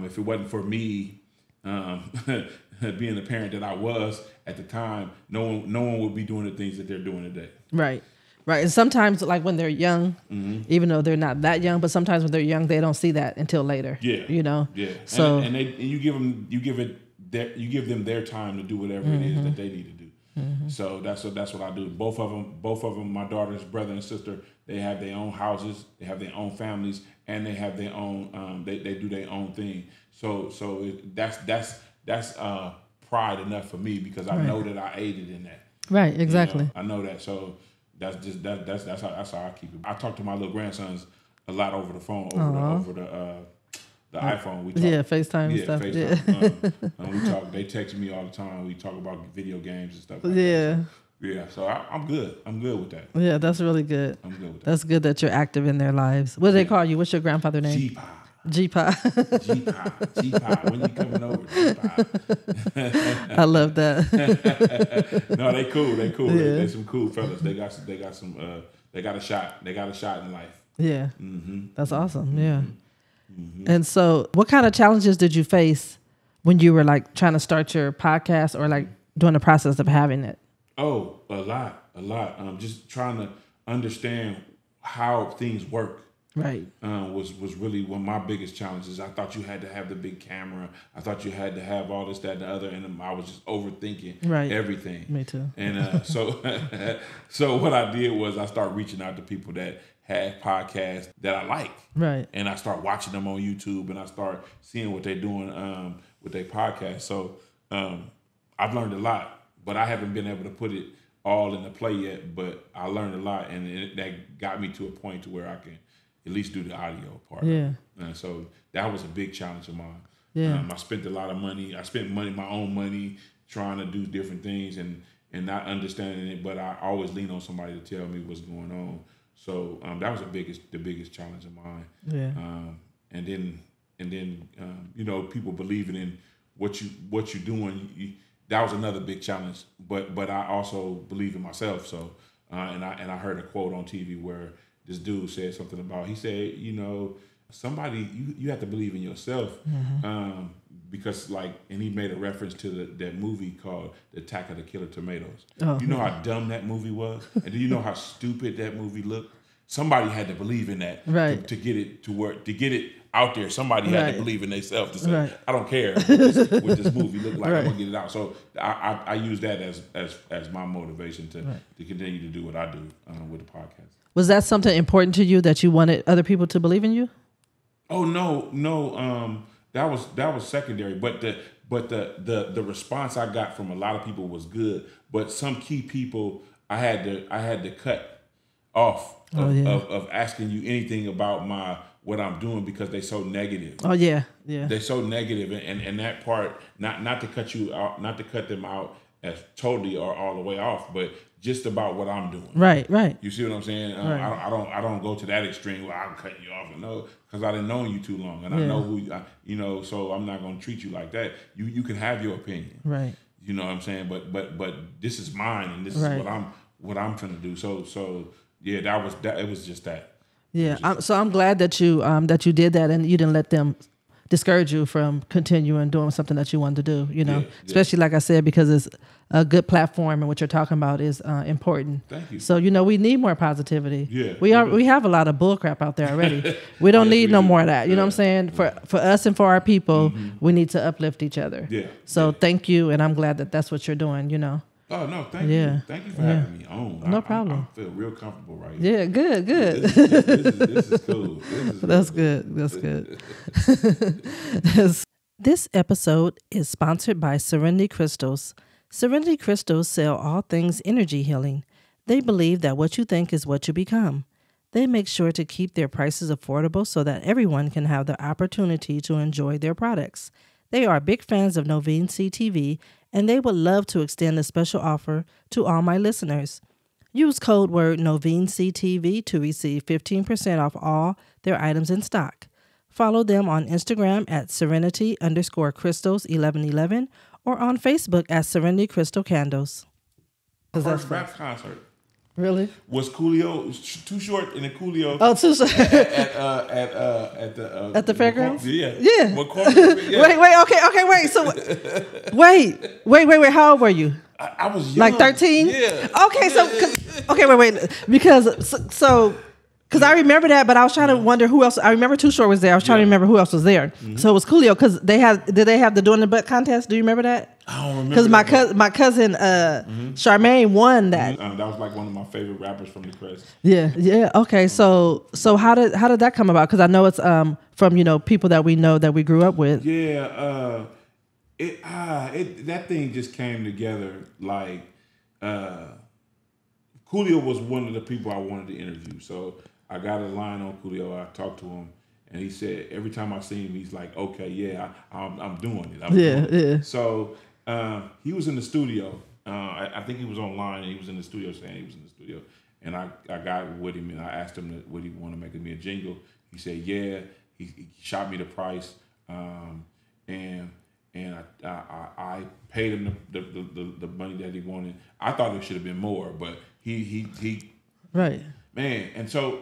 Speaker 2: if it wasn't for me being the parent that I was at the time, no one would be doing the things that they're doing today. Right.
Speaker 1: And sometimes, like when they're young, even though they're not that young, but sometimes when they're young, they don't see that until later.
Speaker 2: Yeah.
Speaker 1: Yeah.
Speaker 2: So and you give them their time to do whatever it is that they need to do. So that's what I do. Both of them, my daughter's brother and sister, they have their own houses, they have their own families, and they have their own. They do their own thing. So that's pride enough for me, because I know that I aided in that.
Speaker 1: Right. Exactly.
Speaker 2: I know that. So that's how I keep it. I talk to my little grandsons a lot over the phone, over the iPhone. We talk,
Speaker 1: FaceTime and stuff.
Speaker 2: FaceTime. And we talk. They text me all the time. We talk about video games and stuff like that. Yeah. So I'm good. I'm good with that.
Speaker 1: Yeah, that's really good.
Speaker 2: I'm good with that.
Speaker 1: That's good that you're active in their lives. What do they call you? What's your grandfather name?
Speaker 2: G-Pie.
Speaker 1: G-Pie.
Speaker 2: G-Pie. When you coming over, G-Pie?
Speaker 1: I love that.
Speaker 2: No, they cool.
Speaker 1: Yeah.
Speaker 2: They some cool fellas. They got a shot. They got a shot in life.
Speaker 1: Yeah. That's awesome. Yeah. And so what kind of challenges did you face when you were like trying to start your podcast, or like during the process of having it?
Speaker 2: Oh, a lot. Just trying to understand how things work.
Speaker 1: Right.
Speaker 2: Was really one of my biggest challenges. I thought you had to have the big camera. I thought you had to have all this, that, and the other, and I was just overthinking everything.
Speaker 1: Me too.
Speaker 2: And so what I did was I started reaching out to people that had podcasts that I like.
Speaker 1: Right.
Speaker 2: And I start watching them on YouTube, and I start seeing what they're doing with their podcast. So I've learned a lot, but I haven't been able to put it all in the play yet, but I learned a lot, and that got me to a point to where I can at least do the audio part.
Speaker 1: Yeah.
Speaker 2: And so that was a big challenge of mine.
Speaker 1: Yeah.
Speaker 2: I spent a lot of money. I spent my own money, trying to do different things and not understanding it. But I always lean on somebody to tell me what's going on. So that was the biggest challenge of mine.
Speaker 1: Yeah.
Speaker 2: And then people believing in what you're doing. That was another big challenge. But I also believe in myself. So and I heard a quote on TV where this dude said something about. He said, somebody you have to believe in yourself.
Speaker 1: Mm-hmm.
Speaker 2: Because and he made a reference to that movie called The Attack of the Killer Tomatoes.
Speaker 1: Oh,
Speaker 2: you know how dumb that movie was? And do you know how stupid that movie looked? Somebody had to believe in that to get it to work, to get it out there. Somebody had to believe in themselves to say, I don't care what this movie look like, I'm gonna get it out. So I use that as my motivation to continue to do what I do with the podcast.
Speaker 1: Was that something important to you that you wanted other people to believe in you?
Speaker 2: Oh no. That was secondary, but the response I got from a lot of people was good. But some key people I had to cut off of asking you anything about what I'm doing because they so negative.
Speaker 1: Oh yeah.
Speaker 2: They're so negative, and that part not to cut you out, not to cut them out as totally or all the way off, but just about what I'm doing.
Speaker 1: Right.
Speaker 2: You see what I'm saying? I don't go to that extreme where I'm cutting you off. No, because I didn't know you too long, and I know who so I'm not going to treat you like that. You can have your opinion,
Speaker 1: right?
Speaker 2: You know what I'm saying? But this is mine, and this is what I'm trying to do. So yeah, it was just that.
Speaker 1: Yeah, I'm glad that you did that, and you didn't let them discourage you from continuing doing something that you wanted to do. Especially like I said, because it's a good platform, and what you're talking about is important.
Speaker 2: Thank you.
Speaker 1: So we need more positivity.
Speaker 2: Yeah,
Speaker 1: we have a lot of bull crap out there already. We don't need no more of that. You know what I'm saying? For us and for our people, we need to uplift each other.
Speaker 2: Yeah.
Speaker 1: So thank you, and I'm glad that that's what you're doing.
Speaker 2: Oh no, thank you. Thank you for having me on.
Speaker 1: No problem.
Speaker 2: I feel real comfortable right here.
Speaker 1: Yeah, good.
Speaker 2: This is cool.
Speaker 1: That's good. This episode is sponsored by Serenity Crystals. Serenity Crystals sell all things energy healing. They believe that what you think is what you become. They make sure to keep their prices affordable so that everyone can have the opportunity to enjoy their products. They are big fans of Noveen CTV, and they would love to extend a special offer to all my listeners. Use code word NoveenCTV to receive 15% off all their items in stock. Follow them on Instagram at Serenity_Crystals1111 or on Facebook at Serenity Crystal Candles.
Speaker 2: First rap concert.
Speaker 1: Really?
Speaker 2: Was Coolio Too Short in the Coolio?
Speaker 1: Oh, Too Short at the fairgrounds?
Speaker 2: Yeah.
Speaker 1: Yeah.
Speaker 2: Yeah.
Speaker 1: Wait. So wait. How old were you?
Speaker 2: I was young.
Speaker 1: Like 13?
Speaker 2: Yeah.
Speaker 1: Okay, wait. Because I remember that, but I was trying to wonder who else. I remember Too Short was there. I was trying to remember who else was there. Mm-hmm. So it was Coolio because did they have the Doing the Butt contest? Do you remember that?
Speaker 2: I don't remember.
Speaker 1: Because my cousin Charmaine won that.
Speaker 2: That was like one of my favorite rappers from the Crest.
Speaker 1: Yeah. Okay, so how did that come about? Because I know it's from people that we know that we grew up with.
Speaker 2: Yeah. That thing just came together like. Coolio was one of the people I wanted to interview, so I got a line on Coolio. I talked to him, and he said every time I see him, he's like, "Okay, yeah, I'm doing it."
Speaker 1: Yeah.
Speaker 2: So he was in the studio. I think he was online, and he was in the studio saying he was in the studio. And I got with him, and I asked him would he want to make me a jingle. He said, "Yeah." He shot me the price, and I paid him the money that he wanted. I thought it should have been more, but he
Speaker 1: right.
Speaker 2: Man, and so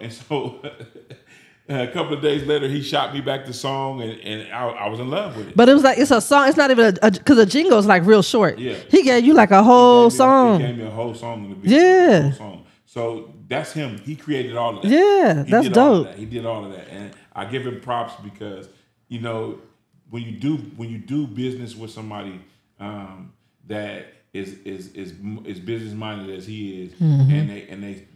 Speaker 2: a couple of days later, he shot me back the song, and I was in love with it.
Speaker 1: But it was like it's a song. It's not even because a jingle is like real short.
Speaker 2: Yeah,
Speaker 1: he gave you like a whole song.
Speaker 2: He gave me a whole song in the beginning.
Speaker 1: Yeah,
Speaker 2: a whole song. So that's him. He created all of that.
Speaker 1: Yeah, that's dope.
Speaker 2: He did all of that, and I give him props because when you do business with somebody that is business minded as he is, and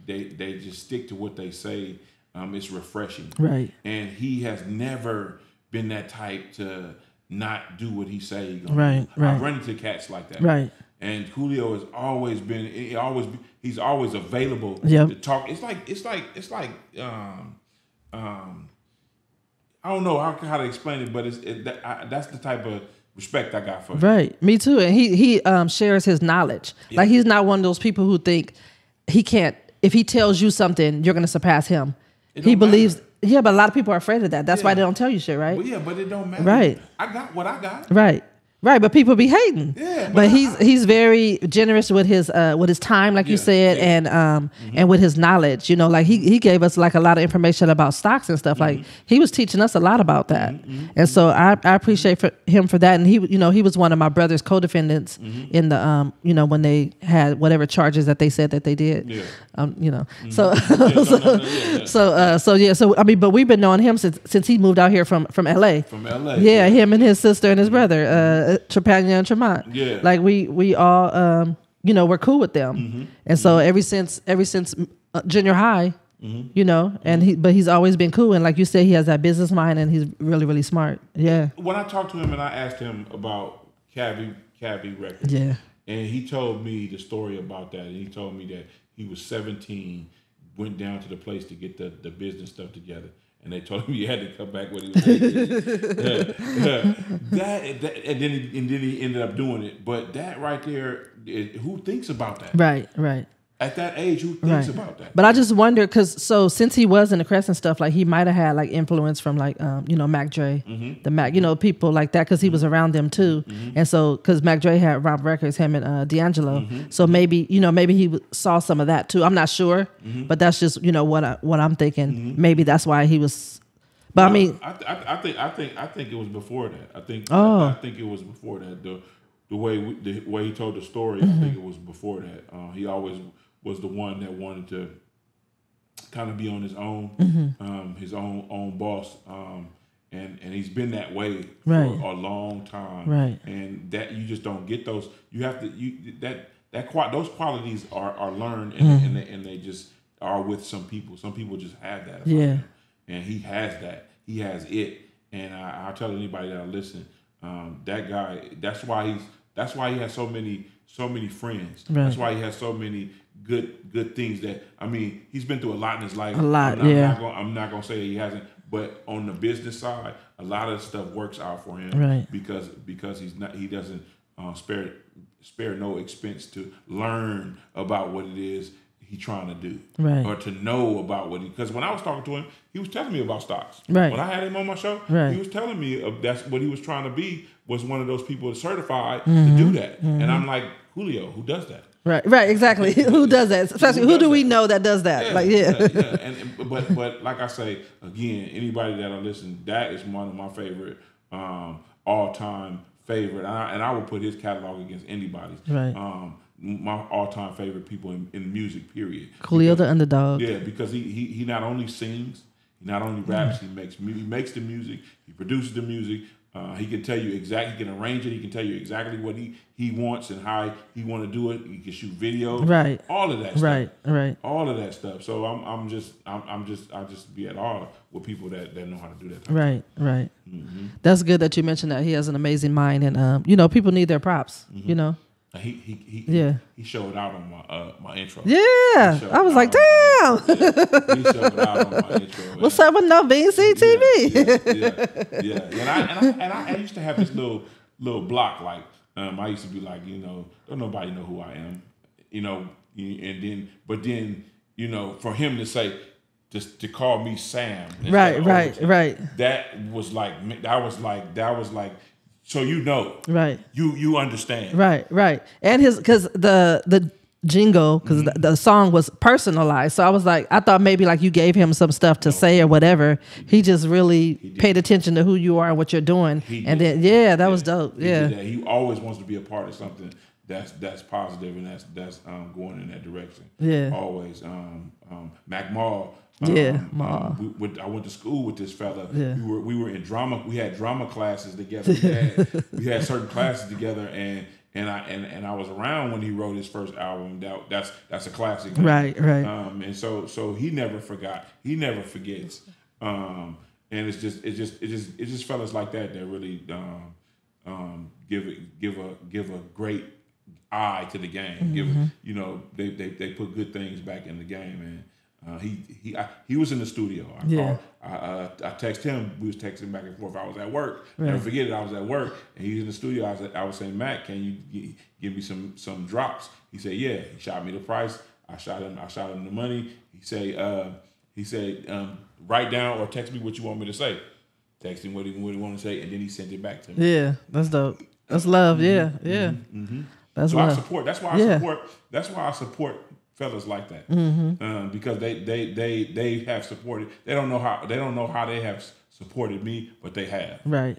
Speaker 2: they just stick to what they say. It's refreshing,
Speaker 1: right?
Speaker 2: And he has never been that type to not do what he say.
Speaker 1: Right.
Speaker 2: I run into cats like that,
Speaker 1: right?
Speaker 2: And Julio has always been, he's always available
Speaker 1: Yep.
Speaker 2: to talk. It's like I don't know how to explain it, but that's the type of respect I got for him.
Speaker 1: Right, me too. And he shares his knowledge.
Speaker 2: Yeah.
Speaker 1: Like he's not one of those people who think he can't. If he tells you something, you're gonna surpass him.
Speaker 2: It
Speaker 1: He
Speaker 2: don't
Speaker 1: believes.
Speaker 2: matter.
Speaker 1: Yeah, but a lot of people are afraid of that. That's why
Speaker 2: Yeah.
Speaker 1: they don't tell you shit, right?
Speaker 2: Well, yeah, but it don't matter.
Speaker 1: Right.
Speaker 2: I got what I got.
Speaker 1: Right. Right, but people be hating.
Speaker 2: Yeah,
Speaker 1: but
Speaker 2: but
Speaker 1: he's very generous with his time, like you
Speaker 2: Yeah,
Speaker 1: said,
Speaker 2: yeah.
Speaker 1: and with his knowledge. You know, like he gave us like a lot of information about stocks and stuff. Like he was teaching us a lot about that, and so I appreciate him for that. And he was one of my brother's co-defendants in the when they had whatever charges that they said that they did.
Speaker 2: Yeah.
Speaker 1: So
Speaker 2: Yeah.
Speaker 1: so I mean, but we've been knowing him since he moved out here from LA.
Speaker 2: From LA.
Speaker 1: Yeah, him and his sister and his brother, Trepagna and Tremont.
Speaker 2: Yeah.
Speaker 1: Like we all we're cool with them. And so ever since junior high, and he's always been cool, and like you said, he has that business mind and he's really, really smart. Yeah.
Speaker 2: When I talked to him and I asked him about Cavi Records,
Speaker 1: Yeah.
Speaker 2: and he told me the story about that, and he told me that he was 17, went down to the place to get the business stuff together, and they told him he had to come back when he was 18. And then he ended up doing it. But that right there, who thinks about that?
Speaker 1: Right.
Speaker 2: At that age, who thinks about that?
Speaker 1: But I just wonder, since he was in the Crest and stuff, like he might have had like influence from like Mac Dre, the Mac, people like that, because he was around them too. And so because Mac Dre had Rob Records, him and D'Angelo, so maybe he saw some of that too. I'm not sure, but that's just what I'm thinking. Maybe that's why he was. But
Speaker 2: Well,
Speaker 1: I mean,
Speaker 2: I think it was before that. I think it was before that. The way he told the story, I think it was before that. He always was the one that wanted to kind of be on his own, his own boss, and he's been that way for a long time.
Speaker 1: Right.
Speaker 2: And that you just don't get those. You have to those qualities are learned, and they just are with some people. Some people just have that.
Speaker 1: Yeah.
Speaker 2: Him. And he has that. He has it. And I'll tell anybody that I listen, that guy. That's why he has so many friends.
Speaker 1: Right.
Speaker 2: That's why he has so many good things. That he's been through a lot in his life.
Speaker 1: A lot,
Speaker 2: I'm not gonna say he hasn't, but on the business side, a lot of stuff works out for him.
Speaker 1: Right.
Speaker 2: Because he doesn't spare no expense to learn about what it is he's trying to do,
Speaker 1: Right.
Speaker 2: or to know about because when I was talking to him, he was telling me about stocks.
Speaker 1: Right.
Speaker 2: When I had him on my show,
Speaker 1: Right.
Speaker 2: he was telling me that's what he was trying to be, was one of those people certified to do that. And I'm like, Julio, who does that?
Speaker 1: Right, exactly. Who does that? Especially who do we know that does that?
Speaker 2: Yeah. But like I say again, anybody that'll listen, that is one of my favorite, all-time favorite, and I would put his catalog against anybody's.
Speaker 1: Right.
Speaker 2: My all-time favorite people in music, period.
Speaker 1: Julio the Underdog.
Speaker 2: Yeah, because he not only sings, he not only raps, he makes the music, he produces the music. He can tell you exactly, he can arrange it, he can tell you exactly what he wants and how he want to do it. He can shoot videos,
Speaker 1: Right.
Speaker 2: all of that stuff.
Speaker 1: Right.
Speaker 2: All of that stuff. So I just be at awe with people that know how to do that.
Speaker 1: Right. That's good that you mentioned that. He has an amazing mind, and people need their props.
Speaker 2: He showed out on my intro.
Speaker 1: Yeah, I was like, damn.
Speaker 2: He showed out on my intro.
Speaker 1: What's up with No Bean CTV?
Speaker 2: Yeah. And I used to have this little block. Like I used to be like, don't nobody know who I am, and then for him to say, just to call me Sam.
Speaker 1: Right.
Speaker 2: That was like. So
Speaker 1: right?
Speaker 2: You understand,
Speaker 1: right, and because the jingle, because the song was personalized, so I was like, I thought maybe like you gave him some stuff to say or whatever. He just really paid attention to who you are and what you're doing, and then that was dope.
Speaker 2: He always wants to be a part of something that's positive and that's going in that direction.
Speaker 1: Yeah,
Speaker 2: always. Mac Mall.
Speaker 1: Ma.
Speaker 2: I went to school with this fella.
Speaker 1: Yeah.
Speaker 2: We were in drama. We had drama classes together. We had certain classes together, and I was around when he wrote his first album. That's a classic.
Speaker 1: Right.
Speaker 2: And so he never forgot. He never forgets. And it's just fellas like that really give a great eye to the game. Give they put good things back in the game, and he was in the studio. I texted him. We was texting back and forth. I was at work.
Speaker 1: Right.
Speaker 2: Never forget it. I was at work, and he was in the studio. I was saying, Matt, can you give me some drops? He said, yeah. He shot me the price. I shot him the money. He said, write down or text me what you want me to say. Text him what he wanted to say, and then he sent it back to me.
Speaker 1: Yeah, that's dope. That's love. Yeah, yeah. That's
Speaker 2: so
Speaker 1: love.
Speaker 2: I support. That's why I support fellas like that, because they have supported. They don't know how they have supported me, but they have.
Speaker 1: Right.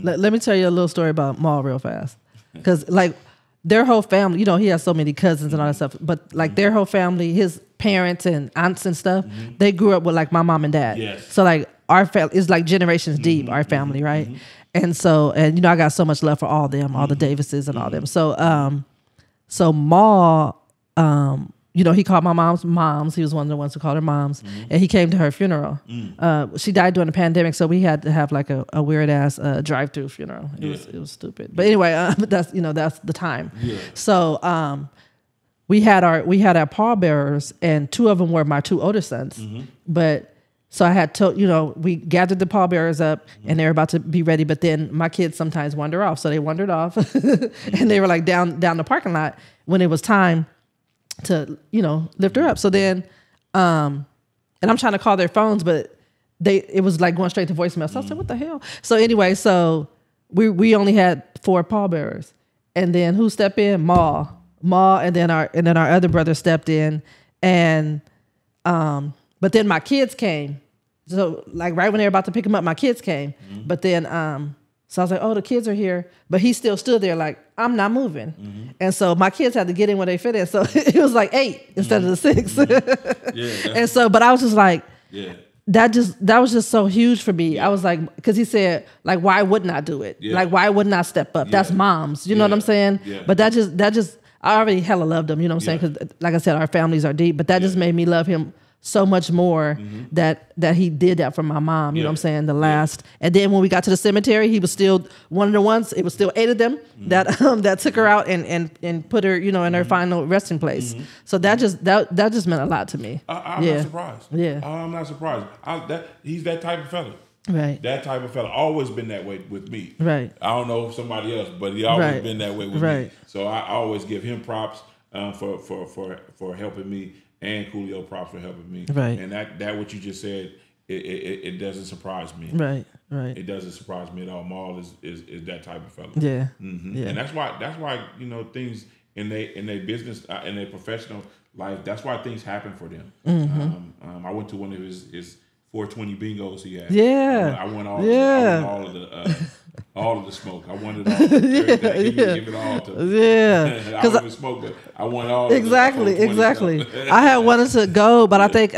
Speaker 1: Let me tell you a little story about Maul real fast, because like their whole family, he has so many cousins and all that stuff, but like their whole family, his parents and aunts and stuff, they grew up with like my mom and dad.
Speaker 2: Yes.
Speaker 1: So like our family is like generations deep. Our family, right? And so, and I got so much love for all of them, all the Davises and all them. So, so Maul, he called my mom's moms. He was one of the ones who called her moms, and he came to her funeral. She died during the pandemic, so we had to have like a weird ass drive-through funeral. It was stupid, but anyway, but that's the time.
Speaker 2: Yeah.
Speaker 1: So we had our pallbearers, and two of them were my two older sons, but. So I had to, we gathered the pallbearers up and they were about to be ready, but then my kids sometimes wander off. So they wandered off and they were like down the parking lot when it was time to, lift her up. So then, and I'm trying to call their phones, but it was like going straight to voicemail. So I said, what the hell? So anyway, so we only had 4 pallbearers, and then who stepped in? Maul, and then our other brother stepped in, and, but then my kids came. So like right when they were about to pick him up, my kids came. But then, so I was like, oh, the kids are here. But he still stood there like, I'm not moving. And so my kids had to get in where they fit in. So it was like 8 instead of the 6. And so, but I was just like, that was just so huge for me. I was like, because he said, like, why wouldn't I do it? Like, why wouldn't I step up? That's moms. You know what I'm saying? But that just, I already hella loved him. You know what I'm saying? Because like I said, our families are deep. But that just made me love him so much more that he did that for my mom, you know what I'm saying, the last. And then when we got to the cemetery, he was still one of the ones, it was still 8 of them that took her out and put her, in her final resting place. So that just meant a lot to me.
Speaker 2: I'm not surprised.
Speaker 1: Yeah.
Speaker 2: I'm not surprised. He's that type of fella.
Speaker 1: Right.
Speaker 2: That type of fella. Always been that way with me.
Speaker 1: Right.
Speaker 2: I don't know if somebody else, but he always been that way with me. So I always give him props for helping me. And Coolio props for helping me.
Speaker 1: Right.
Speaker 2: And that what you just said, it doesn't surprise me.
Speaker 1: Right.
Speaker 2: It doesn't surprise me at all. Maul is that type of fellow.
Speaker 1: Yeah.
Speaker 2: And that's why things in their business in their professional life, that's why things happen for them. I went to one of his 420 bingos he had.
Speaker 1: Yeah.
Speaker 2: I won all of the smoke. I wanted all everything. Give it all to I don't even smoke, but I want all
Speaker 1: exactly. I had wanted to go, but I think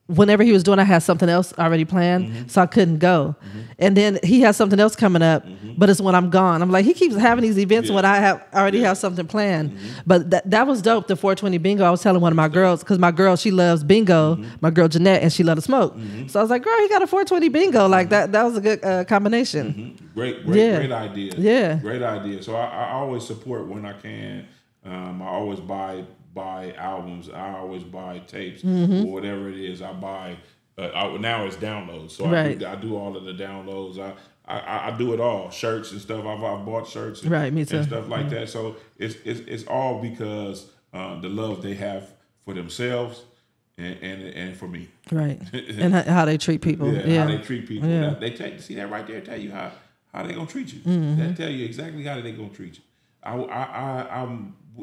Speaker 1: whenever he was doing, I had something else already planned, so I couldn't go. And then he has something else coming up, but it's when I'm gone. I'm like, he keeps having these events when I already have something planned. But that was dope, the 420 bingo. I was telling one of my girls, because my girl, she loves bingo, my girl Jeanette, and she loves to smoke. So I was like, girl, he got a 420 bingo. Like that was a good combination.
Speaker 2: Great idea.
Speaker 1: Yeah.
Speaker 2: Great idea. So I always support when I can. I always buy albums. I always buy tapes or whatever it is. I buy. Now it's downloads. So I do all of the downloads. I do it all. Shirts and stuff. I've bought shirts.
Speaker 1: Me too.
Speaker 2: And stuff like that. So it's all because the love they have for themselves and for me.
Speaker 1: Right. And how they treat people.
Speaker 2: How they treat people.
Speaker 1: Yeah.
Speaker 2: They see that right there. Tell you how they gonna treat you. They tell you exactly how they gonna treat you.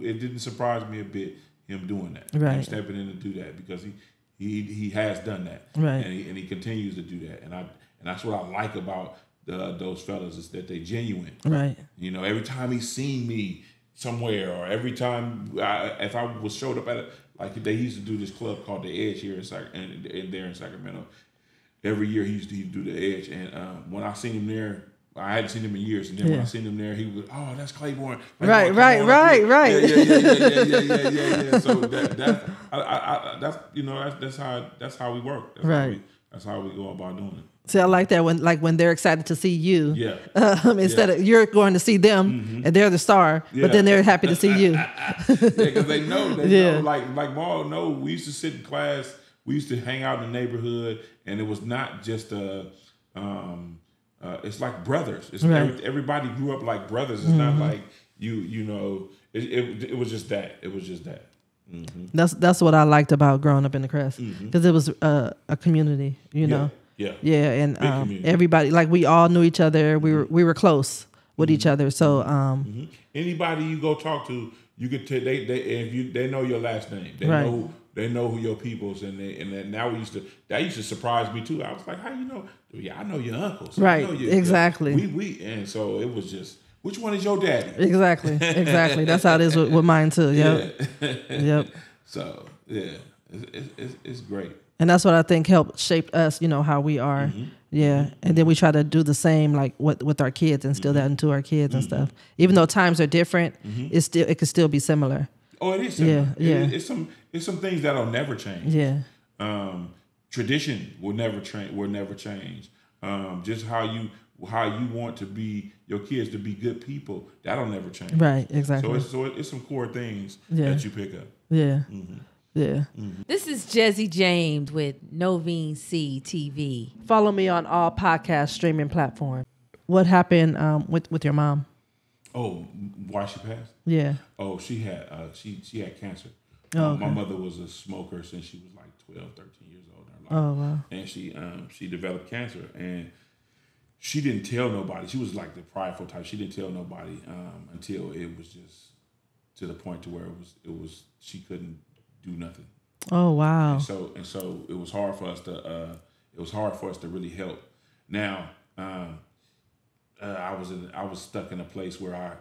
Speaker 2: It didn't surprise me a bit him doing that. Him stepping in to do that because he has done that.
Speaker 1: Right.
Speaker 2: And he continues to do that. And that's what I like about those fellas is that they genuine.
Speaker 1: Right.
Speaker 2: Every time he's seen me somewhere, or every time if I was showed up at it, like they used to do this club called The Edge here in Sacramento. Every year he used to do The Edge, and when I seen him there, I hadn't seen him in years, and then when I seen him there, he was, oh, that's Claiborne.
Speaker 1: Right.
Speaker 2: Yeah. So that's how we work. That's how we go about doing it.
Speaker 1: See, I like that when they're excited to see you.
Speaker 2: Yeah.
Speaker 1: Instead of you're going to see them and they're the star, but then they're happy to see you.
Speaker 2: Because they know, know, like Maul know. We used to sit in class. We used to hang out in the neighborhood, and it was not just it's like brothers. It's
Speaker 1: Right.
Speaker 2: everybody grew up like brothers. It's not like you know. It was just that. It was just that.
Speaker 1: That's what I liked about growing up in the Crest, because it was a community, you know.
Speaker 2: Yeah,
Speaker 1: and
Speaker 2: community.
Speaker 1: everybody, like, we all knew each other. We were close with each other. So
Speaker 2: anybody you go talk to, you could tell they know your last name. They know who your people's, and now that used to surprise me too. I was like, how you know? Yeah, I know your uncles.
Speaker 1: Right,
Speaker 2: I know
Speaker 1: exactly.
Speaker 2: We and so it was just, which one is your daddy?
Speaker 1: Exactly. That's how it is with mine too. Yep. Yep.
Speaker 2: So yeah, it's great.
Speaker 1: And that's what I think helped shape us, you know, how we are. Yeah. And then we try to do the same, like with our kids, and instill that into our kids and stuff. Even though times are different, it could still be similar.
Speaker 2: Oh, it is similar.
Speaker 1: Yeah.
Speaker 2: It's some things that'll never change.
Speaker 1: Yeah.
Speaker 2: Tradition will never change. Just how you want to be your kids to be good people, that'll never change.
Speaker 1: Right, exactly.
Speaker 2: So it's some core things that you pick up.
Speaker 1: Yeah. Yeah.
Speaker 3: This is Jesse James with Novine C TV.
Speaker 1: Follow me on all podcast streaming platforms. What happened with your mom?
Speaker 2: Oh, why she passed?
Speaker 1: Yeah.
Speaker 2: Oh, she had she had cancer.
Speaker 1: Oh, okay.
Speaker 2: My mother was a smoker since she was like 12, 13 years old in her life.
Speaker 1: Oh, wow.
Speaker 2: And she developed cancer, and she didn't tell nobody. She was like the prideful type. She didn't tell nobody until it was just to the point to where it was she couldn't do nothing.
Speaker 1: Oh, wow.
Speaker 2: And so it was hard for us to really help. Now I was stuck in a place where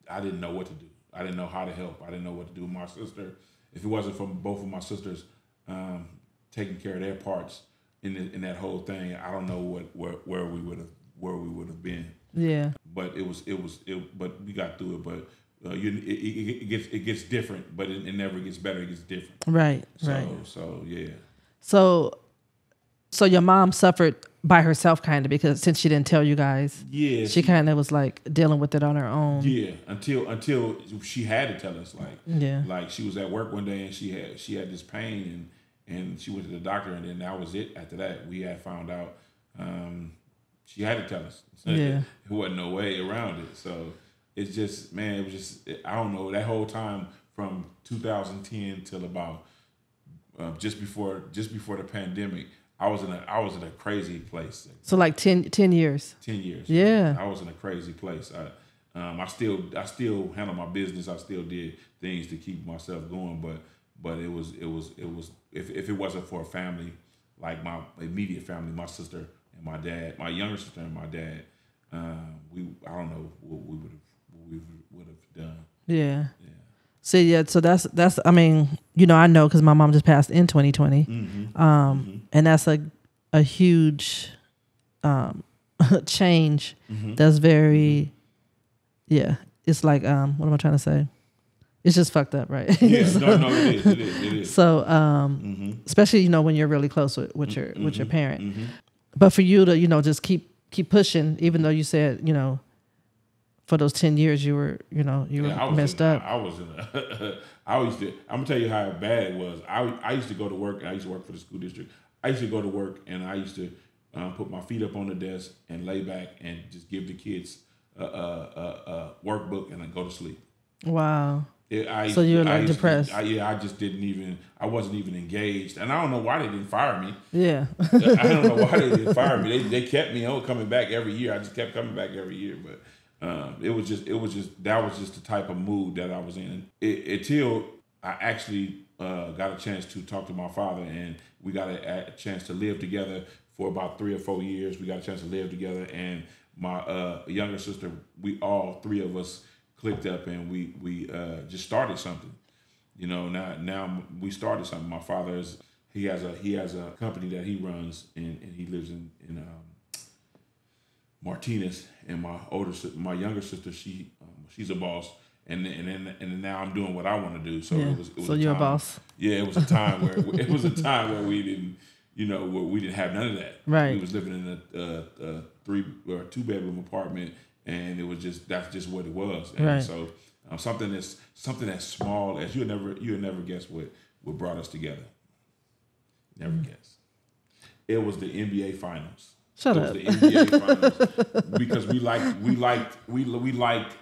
Speaker 2: I didn't know what to do. I didn't know how to help. I didn't know what to do with my sister. If it wasn't for both of my sisters taking care of their parts in that whole thing, I don't know where we would have been.
Speaker 1: Yeah.
Speaker 2: But but we got through it. But it gets different, but it never gets better. It gets different.
Speaker 1: Right.
Speaker 2: So yeah.
Speaker 1: So your mom suffered by herself, kind of, because since she didn't tell you guys,
Speaker 2: yeah,
Speaker 1: she kind of was like dealing with it on her own.
Speaker 2: Yeah, until she had to tell us, like she was at work one day and she had this pain and she went to the doctor, and then that was it. After that, we had found out she had to tell us.
Speaker 1: Yeah,
Speaker 2: there wasn't no way around it. So it's just, man, it was just, I don't know, that whole time from 2010 till about just before the pandemic. I was in a crazy place.
Speaker 1: So like 10 years.
Speaker 2: 10 years.
Speaker 1: Yeah.
Speaker 2: I was in a crazy place. I still handled my business. I still did things to keep myself going. But it was if it wasn't for a family, like my immediate family, my sister and my dad, my younger sister and my dad, I don't know what we would have done.
Speaker 1: Yeah. See, yeah, so that's I mean, you know, I know because my mom just passed in 2020, and that's a huge change. That's very, it's like, what am I trying to say? It's just fucked up, right?
Speaker 2: Yeah, no, it is.
Speaker 1: So, especially, you know, when you're really close with your parent, but for you to, you know, just keep pushing, even though you said, you know, for those 10 years you were messed up.
Speaker 2: I'm gonna tell you how bad it was. I used to go to work. I used to work for the school district. I used to go to work and I used to put my feet up on the desk and lay back and just give the kids a workbook and then go to sleep.
Speaker 1: Wow. So you were like depressed.
Speaker 2: I just didn't even. I wasn't even engaged, and I don't know why they didn't fire me.
Speaker 1: Yeah.
Speaker 2: I don't know why they didn't fire me. They kept me on coming back every year. I just kept coming back every year, but. That was just the type of mood that I was in until I actually got a chance to talk to my father, and we got a chance to live together for about 3 or 4 years. We got a chance to live together, and my younger sister, we all three of us clicked up, and we just started something. You know, now we started something. My father he has a company that he runs, and he lives in Martinez, and my younger sister, she's a boss, and then now I'm doing what I want to do. So it was
Speaker 1: so you're a boss.
Speaker 2: Yeah, it was a time where we didn't, you know, where we didn't have none of that.
Speaker 1: Right.
Speaker 2: We was living in a 3 or 2 bedroom apartment, and it was that's just what it was. And
Speaker 1: Right.
Speaker 2: so something as small as you'll never guess what brought us together. Never guess. It was the NBA Finals.
Speaker 1: Shut
Speaker 2: it
Speaker 1: up.
Speaker 2: was the NBA Finals because we liked.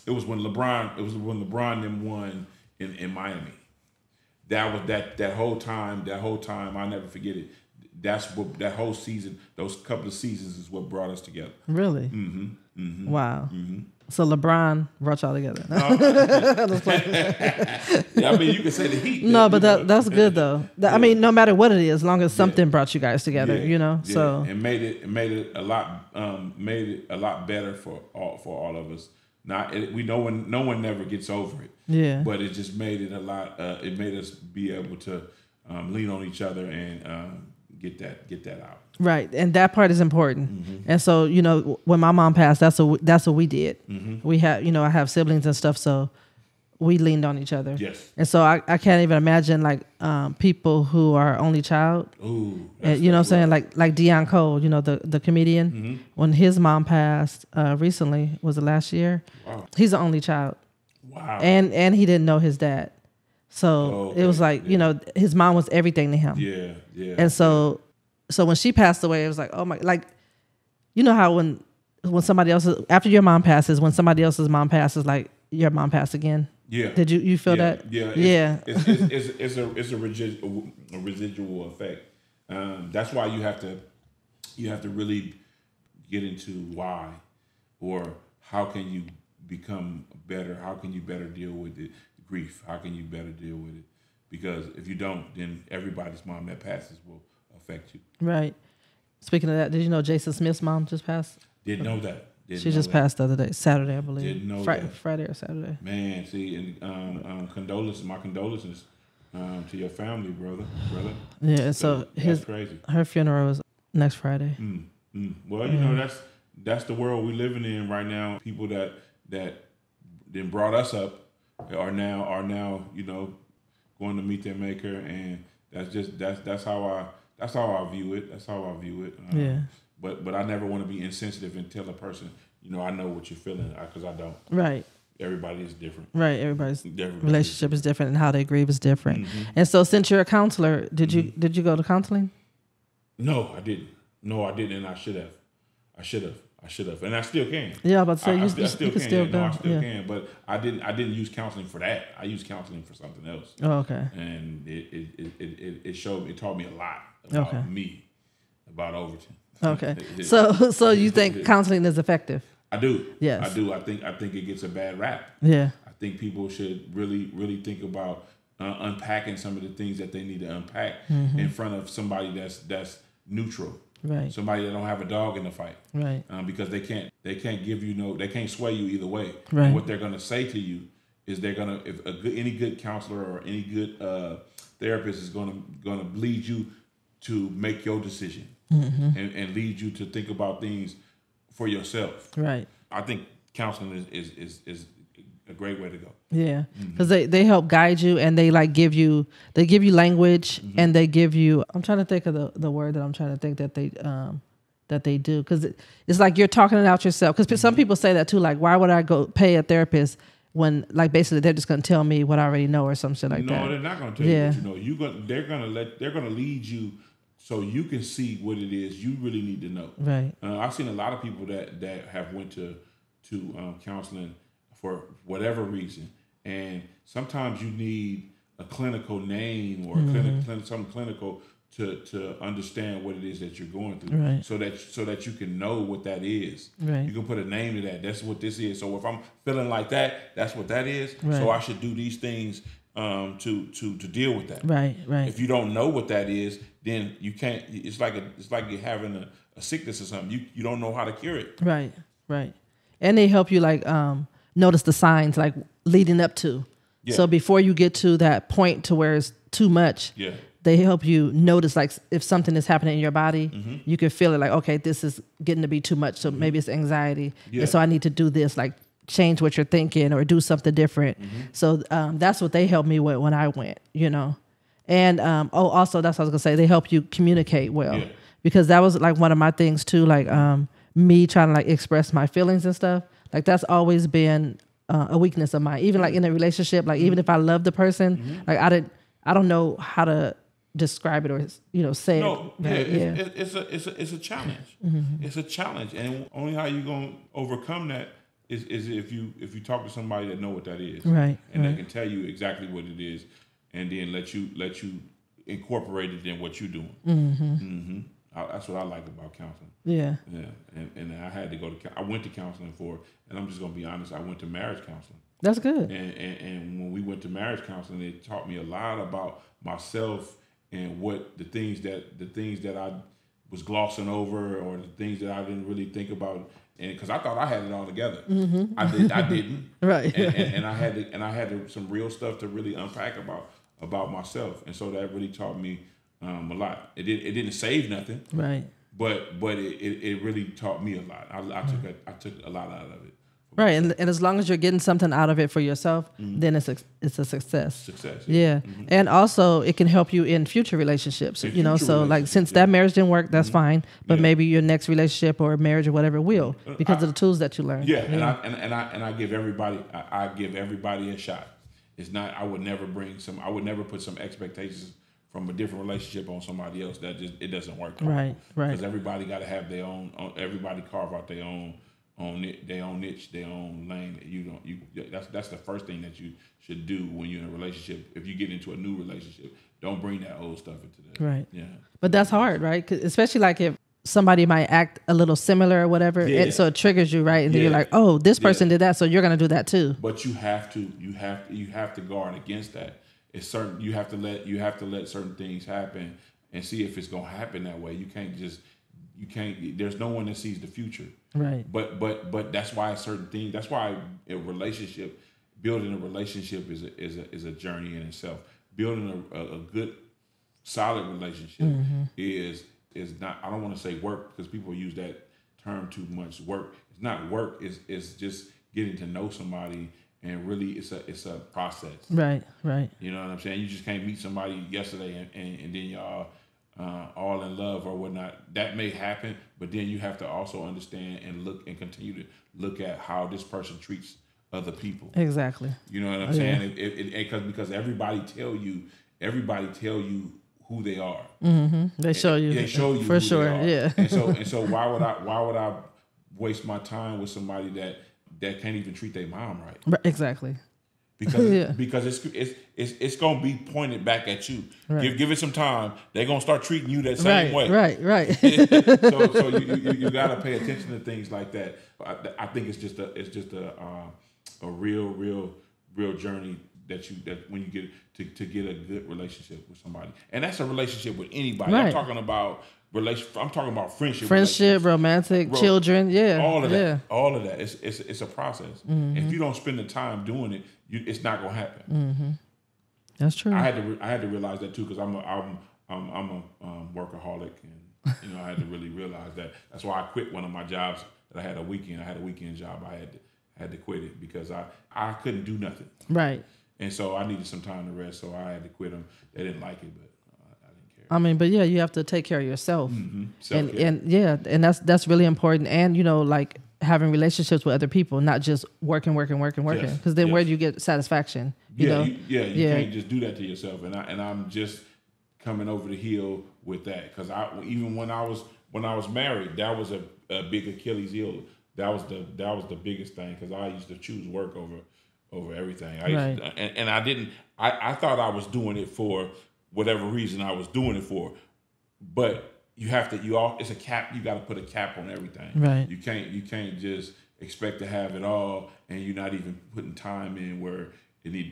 Speaker 2: It was when LeBron them won in Miami. That was that whole time. I'll never forget it. That's what that whole season. Those couple of seasons is what brought us together.
Speaker 1: Really? Wow. So LeBron brought y'all together.
Speaker 2: Yeah, I mean, you can say the Heat.
Speaker 1: No, but that's good though. I mean, no matter what it is, as long as something brought you guys together, you know.
Speaker 2: Yeah.
Speaker 1: So
Speaker 2: and made it a lot better for all of us. No one never gets over it.
Speaker 1: Yeah.
Speaker 2: But it just made it a lot. It made us be able to lean on each other and get that out.
Speaker 1: Right, and that part is important. And so, you know, when my mom passed, that's what we did. We had, you know, I have siblings and stuff, so we leaned on each other.
Speaker 2: Yes.
Speaker 1: And so I can't even imagine like people who are only child.
Speaker 2: Ooh.
Speaker 1: And, you know what I'm saying? Like Deion Cole, you know, the comedian. When his mom passed recently, was it last year?
Speaker 2: Wow.
Speaker 1: He's the only child.
Speaker 2: Wow.
Speaker 1: And he didn't know his dad. So it was like, you know, his mom was everything to him.
Speaker 2: Yeah, yeah.
Speaker 1: And so when she passed away, it was like, oh my, like, you know how when somebody else's, after your mom passes, when somebody else's mom passes, like your mom passed again.
Speaker 2: Yeah.
Speaker 1: Did you feel that?
Speaker 2: Yeah. It's a residual effect. That's why you have to really get into why, or how can you become better? How can you better deal with it? Grief. How can you better deal with it? Because if you don't, then everybody's mom that passes will affect you.
Speaker 1: Right. Speaking of that, did you know Jason Smith's mom just passed?
Speaker 2: Didn't know that.
Speaker 1: She just passed the other day, Saturday, I believe.
Speaker 2: Didn't know that.
Speaker 1: Friday or Saturday.
Speaker 2: Man, see, and my condolences to your family, brother.
Speaker 1: Yeah, so
Speaker 2: that's crazy.
Speaker 1: Her funeral is next Friday.
Speaker 2: Well, you know, that's the world we're living in right now. People that then brought us up are now you know, going to meet their maker, and that's how I view it. That's how I view it.
Speaker 1: Yeah.
Speaker 2: But I never want to be insensitive and tell a person, you know, I know what you're feeling, because I don't.
Speaker 1: Right.
Speaker 2: Everybody is different.
Speaker 1: Right. Everybody's relationship is different, and how they grieve is different. And so, since you're a counselor, did you go to counseling?
Speaker 2: No, I didn't. And I should have, and I still can.
Speaker 1: Yeah, but so
Speaker 2: I
Speaker 1: you
Speaker 2: still
Speaker 1: can still go.
Speaker 2: No, I still can, but I didn't use counseling for that. I used counseling for something else.
Speaker 1: Oh, okay.
Speaker 2: And it taught me a lot about me, about Overton.
Speaker 1: Okay. So you think counseling is effective?
Speaker 2: I do.
Speaker 1: Yes.
Speaker 2: I do. I think it gets a bad rap.
Speaker 1: Yeah.
Speaker 2: I think people should really think about unpacking some of the things that they need to unpack in front of somebody that's neutral.
Speaker 1: Right.
Speaker 2: Somebody that don't have a dog in the fight.
Speaker 1: Right.
Speaker 2: Because they can't give you they can't sway you either way.
Speaker 1: Right.
Speaker 2: And what they're gonna say to you is any good counselor or any good therapist is gonna lead you to make your decision and lead you to think about things for yourself.
Speaker 1: Right.
Speaker 2: I think counseling is a great way to go.
Speaker 1: Yeah, because they help guide you, and they give you language, and they give you. I'm trying to think of the word that I'm trying to think that they do, because it's like you're talking it out yourself. Because some people say that too, like, why would I go pay a therapist when, like, basically they're just going to tell me what I already know or some shit like that.
Speaker 2: No, they're not going to tell you what you know. They're going to lead you so you can see what it is you really need to know.
Speaker 1: Right.
Speaker 2: I've seen a lot of people that have went to counseling for whatever reason, and sometimes you need a clinical name or something clinical to understand what it is that you're going through,
Speaker 1: right.
Speaker 2: so that you can know what that is.
Speaker 1: Right.
Speaker 2: You can put a name to that. That's what this is. So if I'm feeling like that, that's what that is.
Speaker 1: Right.
Speaker 2: So I should do these things to deal with that.
Speaker 1: Right. Right.
Speaker 2: If you don't know what that is, then you can't. It's like you're having a sickness or something. You don't know how to cure it.
Speaker 1: Right. Right. And they help you notice the signs like leading up to. Yeah. So before you get to that point to where it's too much, they help you notice, like, if something is happening in your body, you can feel it, like, okay, this is getting to be too much. So maybe it's anxiety. Yeah. And so I need to do this, like change what you're thinking or do something different. So that's what they helped me with when I went, you know. And also that's what I was gonna say. They help you communicate well,
Speaker 2: Yeah.
Speaker 1: because that was like one of my things too. Like me trying to like express my feelings and stuff. Like that's always been a weakness of mine. Even like in a relationship, like even if I love the person, like I don't know how to describe it or say
Speaker 2: No,
Speaker 1: it.
Speaker 2: yeah, it's a challenge. It's a challenge, and only how you gonna overcome that is if you talk to somebody that know what that is,
Speaker 1: Right,
Speaker 2: and
Speaker 1: right.
Speaker 2: they can tell you exactly what it is, and then let you incorporate it in what you're doing. That's what I like about counseling.
Speaker 1: Yeah.
Speaker 2: Yeah, and I had to go to. I went to counseling and I'm just gonna be honest. I went to marriage counseling.
Speaker 1: That's good.
Speaker 2: And when we went to marriage counseling, it taught me a lot about myself and what the things that I was glossing over, or the things that I didn't really think about, and because I thought I had it all together, I didn't.
Speaker 1: Right.
Speaker 2: And I had some real stuff to really unpack about myself, and so that really taught me a lot. It didn't save nothing,
Speaker 1: Right.
Speaker 2: but it really taught me a lot. I took a lot out of it.
Speaker 1: Right, and as long as you're getting something out of it for yourself, then it's a success.
Speaker 2: Success.
Speaker 1: Yeah, and also it can help you in future relationships.
Speaker 2: In
Speaker 1: So
Speaker 2: future
Speaker 1: like
Speaker 2: relationships,
Speaker 1: since that marriage didn't work, that's fine. But
Speaker 2: Yeah.
Speaker 1: maybe your next relationship or marriage or whatever will, because of the tools that you learn.
Speaker 2: Yeah, and I give everybody a shot. It's not. I would never put some expectations from a different relationship on somebody else. It doesn't work.
Speaker 1: Right.
Speaker 2: Because everybody got to have their own. Everybody carve out their own niche, their own lane. That's the first thing that you should do when you're in a relationship. If you get into a new relationship, don't bring that old stuff into that.
Speaker 1: Right.
Speaker 2: Yeah.
Speaker 1: But that's hard, right? 'Cause especially like if somebody might act a little similar or whatever,
Speaker 2: Yeah.
Speaker 1: so it triggers you, right? And then
Speaker 2: Yeah.
Speaker 1: you're like, oh, this person
Speaker 2: Yeah.
Speaker 1: did that, so you're gonna do that too.
Speaker 2: But you have to guard against that. It's certain. You have to let certain things happen and see if it's gonna happen that way. You can't. There's no one that sees the future.
Speaker 1: Right.
Speaker 2: But that's why certain things. That's why building a relationship is a journey in itself. Building a good, solid relationship is not. I don't want to say work, because people use that term too much. Work. It's not work. It's just getting to know somebody, and really it's a process.
Speaker 1: Right.
Speaker 2: You know what I'm saying? You just can't meet somebody yesterday and then y'all all in love or whatnot. That may happen, but then you have to also understand and look and continue to look at how this person treats other people.
Speaker 1: Exactly.
Speaker 2: You know what I'm saying? Because everybody tell you who they are.
Speaker 1: They show you.
Speaker 2: They show you
Speaker 1: for
Speaker 2: who
Speaker 1: sure.
Speaker 2: they are.
Speaker 1: Yeah.
Speaker 2: And so why would I waste my time with somebody that can't even treat their mom right?
Speaker 1: Right, exactly.
Speaker 2: Because it's gonna be pointed back at you.
Speaker 1: Right.
Speaker 2: Give it some time. They're gonna start treating you that same way.
Speaker 1: Right.
Speaker 2: So you gotta pay attention to things like that. I think it's just a real journey that when you get to get a good relationship with somebody, and that's a relationship with anybody.
Speaker 1: Right.
Speaker 2: I'm talking about friendship,
Speaker 1: romantic, children,
Speaker 2: all of that.
Speaker 1: yeah.
Speaker 2: All of that. It's a process. If you don't spend the time doing it, it's not gonna happen.
Speaker 1: That's true.
Speaker 2: I had to realize that too, because I'm a workaholic, and I had to really realize that. That's why I quit one of my jobs that I had a weekend. I had a weekend job. I had to quit it because I couldn't do nothing.
Speaker 1: Right.
Speaker 2: And so I needed some time to rest. So I had to quit them. They didn't like it, but I didn't care.
Speaker 1: I mean, but yeah, you have to take care of yourself,
Speaker 2: Self-care.
Speaker 1: and that's really important. And like having relationships with other people, not just working,
Speaker 2: Yes.
Speaker 1: because then
Speaker 2: Yes.
Speaker 1: where do you get satisfaction? You
Speaker 2: can't just do that to yourself. And I'm just coming over the hill with that, because even when I was married, that was a big Achilles heel. That was the biggest thing, because I used to choose work over everything. I thought I was doing it for whatever reason I was doing it for, but it's a cap. You got to put a cap on everything.
Speaker 1: Right.
Speaker 2: You can't just expect to have it all, and you're not even putting time in where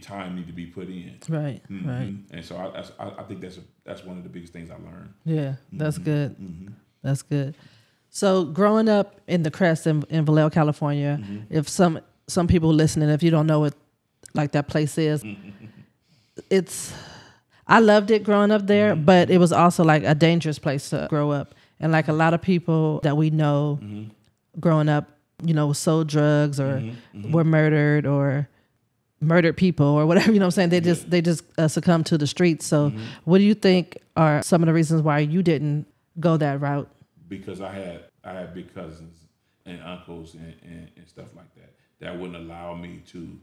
Speaker 2: time need to be put in.
Speaker 1: Right. Right.
Speaker 2: And so I think that's one of the biggest things I learned.
Speaker 1: Yeah, that's good. That's good. So growing up in the Crest in Vallejo, California, if some people listening, if you don't know what like that place is, I loved it growing up there, but it was also like a dangerous place to grow up. And like a lot of people that we know growing up, sold drugs or were murdered or murdered people or whatever, you know what I'm saying? They just succumb to the streets. So what do you think are some of the reasons why you didn't go that route?
Speaker 2: Because I had big cousins and uncles and stuff like that wouldn't allow me to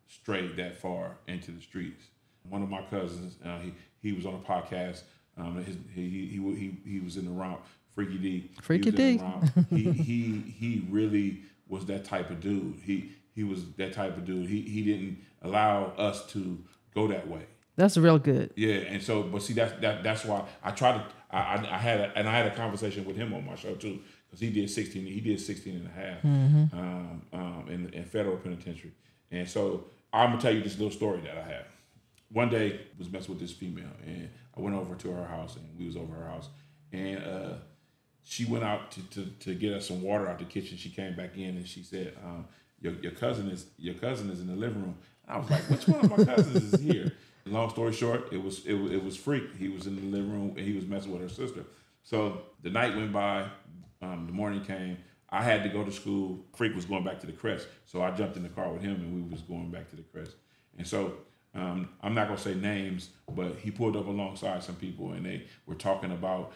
Speaker 2: stray that far into the streets. One of my cousins, he was on a podcast. He was in the romp. Freaky D.
Speaker 1: Freaky D.
Speaker 2: He really was that type of dude. He was that type of dude. He didn't allow us to go that way.
Speaker 1: That's real good.
Speaker 2: Yeah, and so, but see, that's why I tried to. I had a conversation with him on my show too, because he did 16. He did 16 and a half in federal penitentiary. And so I'm gonna tell you this little story that I have. One day I was messing with this female, and I went over to her house, and we was over her house, and she went out to get us some water out the kitchen. She came back in, and she said, "Your cousin is in the living room." And I was like, "Which one of my cousins is here?" Long story short, it was Freak. He was in the living room and he was messing with her sister. So the night went by, the morning came. I had to go to school. Freak was going back to the Crest, so I jumped in the car with him and we was going back to the Crest. And so I'm not gonna say names, but he pulled up alongside some people and they were talking about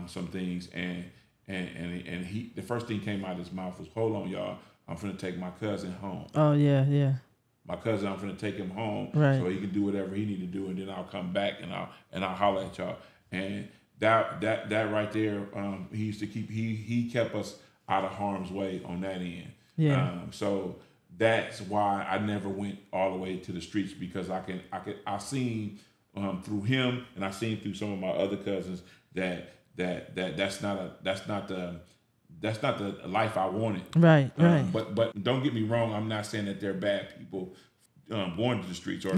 Speaker 2: some things and he the first thing came out of his mouth was, "Hold on, y'all, I'm finna take my cousin home."
Speaker 1: Oh yeah.
Speaker 2: My cousin, I'm gonna take him home
Speaker 1: so
Speaker 2: he can do whatever he need to do, and then I'll come back and I'll holler at y'all. And that right there, he used to he kept us out of harm's way on that end.
Speaker 1: Yeah.
Speaker 2: So that's why I never went all the way to the streets, because I seen through him and I seen through some of my other cousins that's not the life I wanted.
Speaker 1: Right.
Speaker 2: But don't get me wrong. I'm not saying that they're bad people going to the streets or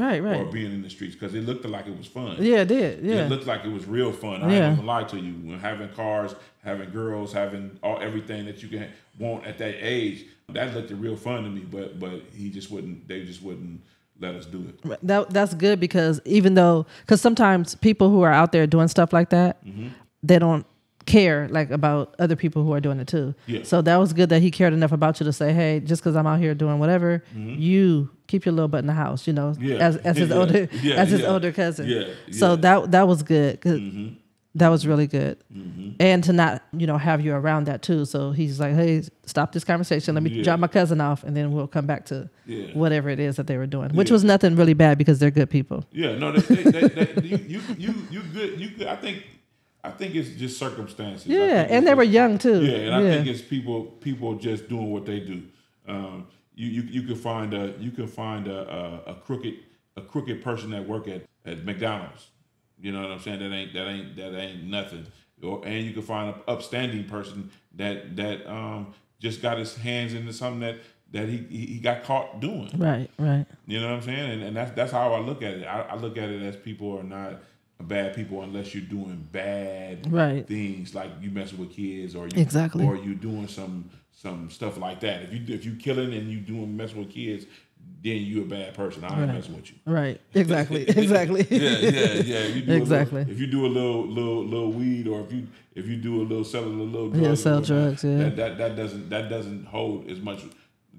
Speaker 2: being in the streets, because it looked like it was fun.
Speaker 1: Yeah, it did. Yeah.
Speaker 2: It looked like it was real fun. I ain't gonna lie to you. Having cars, having girls, having everything that you can want at that age, that looked real fun to me. But they just wouldn't let us do it.
Speaker 1: That's good, because because sometimes people who are out there doing stuff like that, they don't care like about other people who are doing it too.
Speaker 2: Yeah.
Speaker 1: So that was good that he cared enough about you to say, "Hey, just because I'm out here doing whatever, you keep your little butt in the house," as his older cousin.
Speaker 2: Yeah.
Speaker 1: So that was good. That was really good. And to not have you around that too. So he's like, "Hey, stop this conversation. Let me drop my cousin off, and then we'll come back to whatever it is that they were doing," which was nothing really bad, because they're good people.
Speaker 2: Yeah. No, you good. You good. I think it's just circumstances.
Speaker 1: Yeah, and they were young too.
Speaker 2: Yeah, and I think it's people just doing what they do. You can find a crooked person that work at McDonald's. You know what I'm saying? That ain't nothing. And you can find an upstanding person that just got his hands into something that he got caught doing.
Speaker 1: Right.
Speaker 2: You know what I'm saying? And that's how I look at it. I look at it as people are not bad people unless you're doing bad things, like you messing with kids or you doing some stuff like that. If you killing and you messing with kids, then you a bad person. I ain't messing with you.
Speaker 1: Right. Exactly.
Speaker 2: Yeah. If you do a little weed, or if you do a little selling a little drugs,
Speaker 1: sell drugs. Yeah.
Speaker 2: That doesn't hold as much.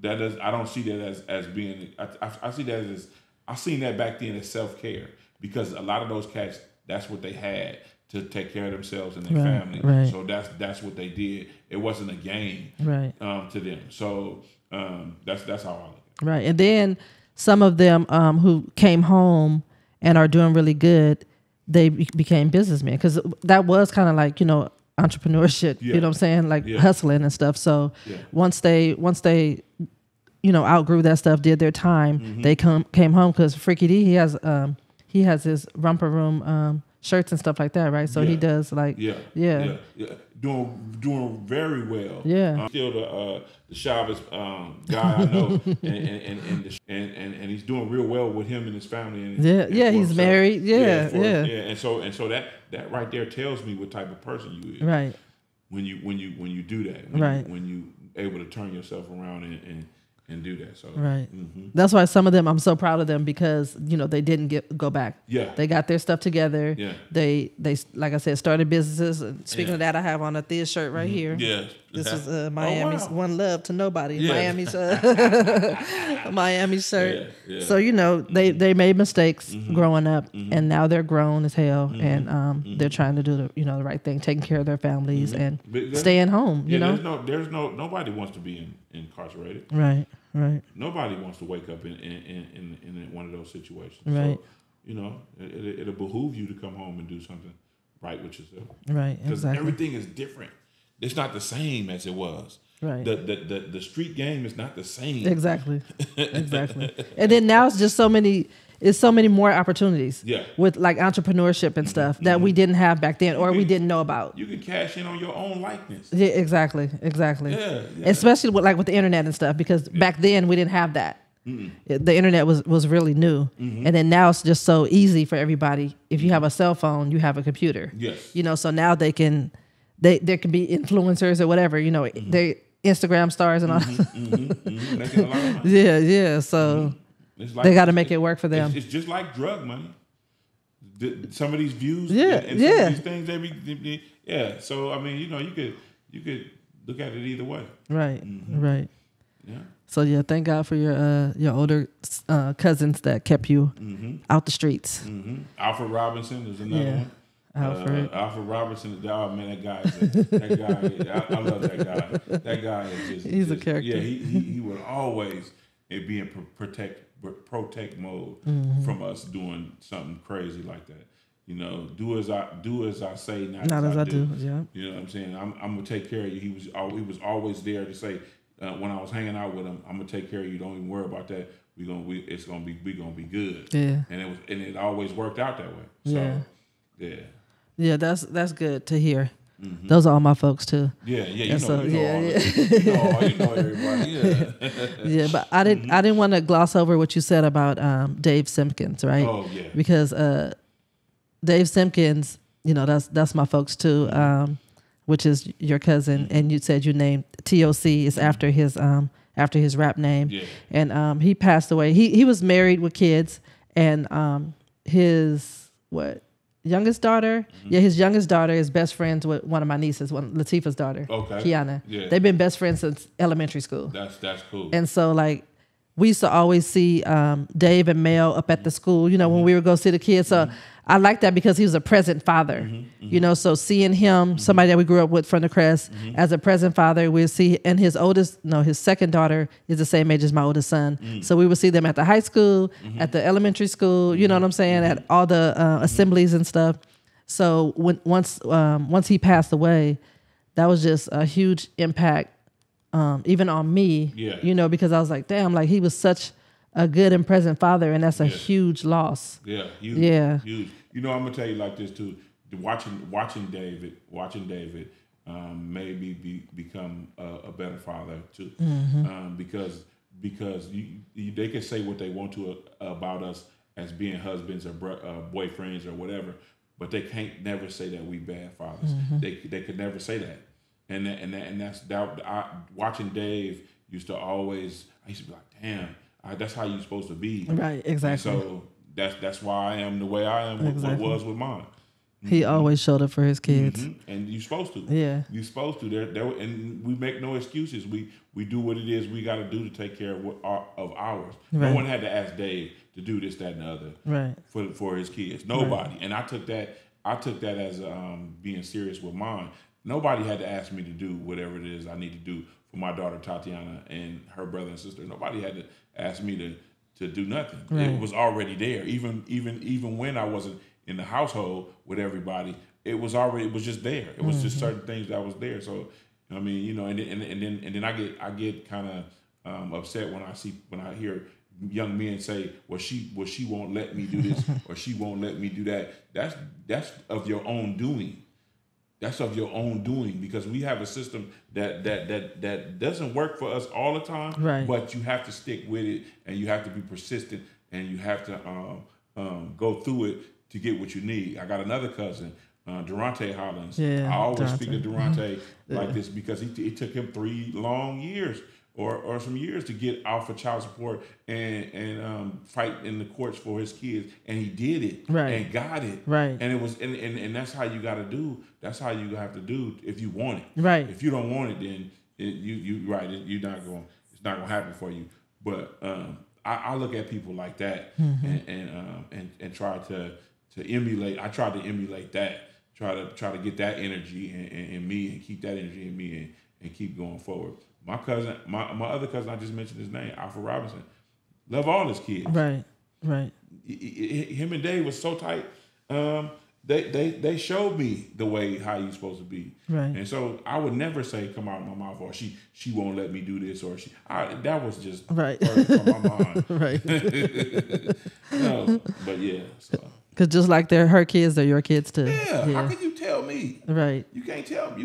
Speaker 2: I don't see that as being. I see that as I seen that back then as self-care, because a lot of those cats, that's what they had to take care of themselves and their family.
Speaker 1: Right.
Speaker 2: So that's what they did. It wasn't a game to them. So that's how I look at it.
Speaker 1: Right. And then some of them who came home and are doing really good, they became businessmen, because that was kind of like, entrepreneurship, you know what I'm saying? Like hustling and stuff. So once they outgrew that stuff, did their time, they came home, because Freaky D, he has his romper room shirts and stuff like that, right? So he does
Speaker 2: doing very well.
Speaker 1: Yeah,
Speaker 2: still the Shabbos guy I know, and he's doing real well with him and his family. And
Speaker 1: he's married.
Speaker 2: And so that right there tells me what type of person you is.
Speaker 1: Right.
Speaker 2: When you do that. When you able to turn yourself around and do that. So
Speaker 1: that's why some of them, I'm so proud of them, because they didn't go back.
Speaker 2: Yeah,
Speaker 1: they got their stuff together.
Speaker 2: Yeah,
Speaker 1: they like I said, started businesses. And speaking of that, I have on a Thea shirt right here.
Speaker 2: Yeah,
Speaker 1: This is Miami's
Speaker 2: wow.
Speaker 1: One Love to Nobody.
Speaker 2: Yeah.
Speaker 1: Miami's Miami shirt.
Speaker 2: Yeah.
Speaker 1: So they made mistakes growing up, and now they're grown as hell, and they're trying to do the right thing, taking care of their families and staying home.
Speaker 2: There's nobody wants to be incarcerated.
Speaker 1: Right.
Speaker 2: Nobody wants to wake up in one of those situations.
Speaker 1: Right.
Speaker 2: So, it'll behoove you to come home and do something right with yourself.
Speaker 1: Right.
Speaker 2: Because
Speaker 1: Exactly.
Speaker 2: everything is different. It's not the same as it was.
Speaker 1: Right.
Speaker 2: The street game is not the same.
Speaker 1: Exactly. And then now it's just so many more opportunities.
Speaker 2: Yeah.
Speaker 1: With like entrepreneurship and stuff that we didn't have back then or we didn't know about.
Speaker 2: You can cash in on your own likeness.
Speaker 1: Yeah, exactly.
Speaker 2: Yeah.
Speaker 1: Especially with the internet and stuff, because back then we didn't have that. The internet was really new, and then now it's just so easy for everybody. If you have a cell phone, you have a computer.
Speaker 2: Yes.
Speaker 1: So now there can be influencers or whatever. They Instagram stars and all.
Speaker 2: Making a lot of money.
Speaker 1: Yeah. So
Speaker 2: It's like,
Speaker 1: they got to make it work for them.
Speaker 2: It's just like drug money. Some of these views,
Speaker 1: Yeah,
Speaker 2: and some of these things, they be. So I mean, you could look at it either way.
Speaker 1: Right.
Speaker 2: Yeah.
Speaker 1: So yeah, thank God for your older cousins that kept you out the streets.
Speaker 2: Alfred Robinson is another one. Alfred Robinson, oh man, that guy. I love that guy. That guy is just.
Speaker 1: He's a character.
Speaker 2: Yeah, he would always be in protect mode from us doing something crazy like that. Do as I say, not as I do.
Speaker 1: Yeah.
Speaker 2: You know what I'm saying? I'm gonna take care of you. He was always there to say. When I was hanging out with him, I'm gonna take care of you. Don't even worry about that. We gonna be good.
Speaker 1: Yeah.
Speaker 2: And it always worked out that way. So,
Speaker 1: yeah. That's good to hear. Those are all my folks too.
Speaker 2: Yeah. You know everybody. Yeah.
Speaker 1: Yeah, but I didn't want to gloss over what you said about Dave Simpkins, right?
Speaker 2: Oh yeah.
Speaker 1: Because Dave Simpkins, that's my folks too. Which is your cousin, and you said you named TOC is after his rap name.
Speaker 2: Yeah.
Speaker 1: And he passed away. He was married with kids, and his youngest daughter? Yeah, his youngest daughter is best friends with one of my nieces, Latifah's daughter, Kiana.
Speaker 2: Yeah.
Speaker 1: They've been best friends since elementary school.
Speaker 2: That's cool.
Speaker 1: And so like we used to always see Dave and Mel up at the school, when we would go see the kids. So I like that because he was a present father, so seeing him, somebody that we grew up with from the Crest, as a present father, we'll see, and his second daughter is the same age as my oldest son. So we would see them at the high school, at the elementary school, you know what I'm saying, at all the assemblies and stuff. So once he passed away, that was just a huge impact, even on me, because I was like, damn, like he was such a good and present father, and that's a huge loss.
Speaker 2: Yeah, huge. Huge. I'm gonna tell you like this too. Watching David made me become a better father too. Because they can say what they want to about us as being husbands or boyfriends or whatever, but they can't never say that we bad fathers. They could never say that. And that's watching Dave used to always. I used to be like, damn. That's how you're supposed to be.
Speaker 1: Right, exactly.
Speaker 2: And so that's why I am the way I am with what was with mine.
Speaker 1: He always showed up for his kids.
Speaker 2: And you're supposed to.
Speaker 1: Yeah.
Speaker 2: You're supposed to. And we make no excuses. We do what it is we got to do to take care of ours.
Speaker 1: Right.
Speaker 2: No one had to ask Dave to do this, that, and the other.
Speaker 1: Right.
Speaker 2: For his kids. Nobody. Right. And I took that as being serious with mine. Nobody had to ask me to do whatever it is I need to do for my daughter Tatiana and her brother and sister. Nobody had to ask me to do nothing. Right. It was already there. Even when I wasn't in the household with everybody, it was just there. It was just certain things that was there. So I mean, and then I get kind of upset when I hear young men say, well, she won't let me do this or she won't let me do that. That's of your own doing. That's of your own doing, because we have a system that doesn't work for us all the time.
Speaker 1: Right.
Speaker 2: But you have to stick with it, and you have to be persistent, and you have to go through it to get what you need. I got another cousin, Durante Hollins.
Speaker 1: Yeah,
Speaker 2: I always
Speaker 1: Durante.
Speaker 2: speak of Durante like this because it took him 3 long years or some years to get off of child support and fight in the courts for his kids, and he did it and got it and it was and that's how you got to do. That's how you have to do if you want it.
Speaker 1: Right.
Speaker 2: If you don't want it, then you're not going. It's not going to happen for you. But I look at people like that and try to emulate. I try to emulate that. Try to get that energy in me and keep that energy in me and keep going forward. My cousin, my other cousin, I just mentioned his name, Alfred Robinson. Love all his kids.
Speaker 1: Right.
Speaker 2: Him and Dave was so tight. They showed me the way how you supposed to be.
Speaker 1: Right.
Speaker 2: And so I would never say come out of my mouth or she won't let me do this or that was just from my mind.
Speaker 1: Right.
Speaker 2: No, but yeah. So.
Speaker 1: Because just like they're her kids, they're your kids too.
Speaker 2: Yeah. How can you tell me?
Speaker 1: Right.
Speaker 2: You can't tell me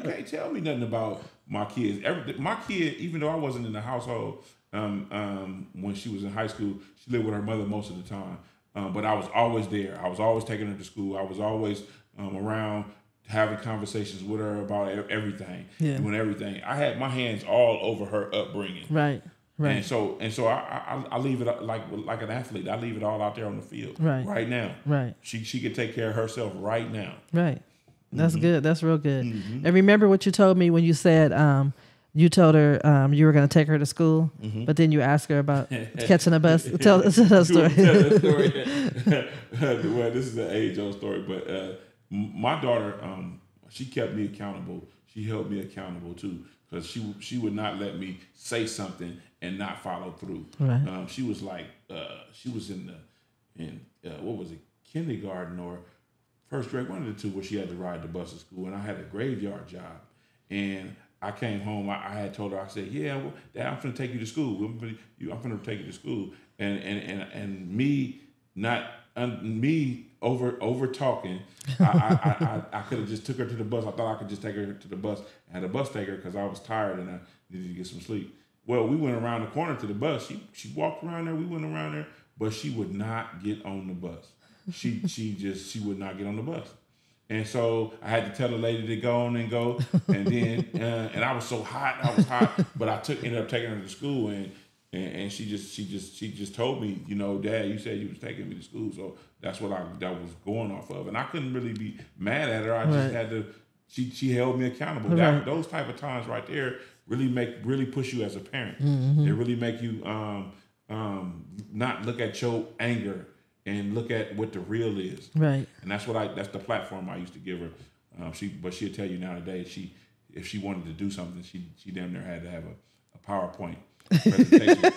Speaker 2: nothing about my kids. My kid, even though I wasn't in the household when she was in high school, she lived with her mother most of the time. But I was always there. I was always taking her to school. I was always around having conversations with her about everything, doing everything. I had my hands all over her upbringing.
Speaker 1: Right.
Speaker 2: And so I leave it like an athlete. I leave it all out there on the field right now.
Speaker 1: Right.
Speaker 2: She can take care of herself right now.
Speaker 1: Right. That's good. That's real good. And remember what you told me when you said you told her you were going to take her to school, but then you asked her about catching a bus. Tell that story.
Speaker 2: Well, this is an age-old story, but my daughter, she kept me accountable. She held me accountable too, because she would not let me say something and not follow through.
Speaker 1: Right.
Speaker 2: She was like she was in what was it, kindergarten or first grade, one of the two, where she had to ride the bus to school, and I had a graveyard job, and I came home. I had told her, I said, "Yeah, well, Dad, I'm going to take you to school. I'm going to take you to school." And me over talking, I could have just took her to the bus. I thought I could just take her to the bus and had a bus take her because I was tired and I needed to get some sleep. Well, we went around the corner to the bus. She walked around there. We went around there, but she would not get on the bus. She would not get on the bus. And so I had to tell the lady to go on and go. And then, and I was so hot, but I ended up taking her to school and she just told me, Dad, you said you was taking me to school. So that's what that was going off of. And I couldn't really be mad at her. I just had to, she held me accountable. Those type of times right there really push you as a parent. They really make you not look at your anger and look at what the real is. Right. And that's that's the platform I used to give her. But she'll tell you nowadays, if she wanted to do something, she damn near had to have a PowerPoint presentation.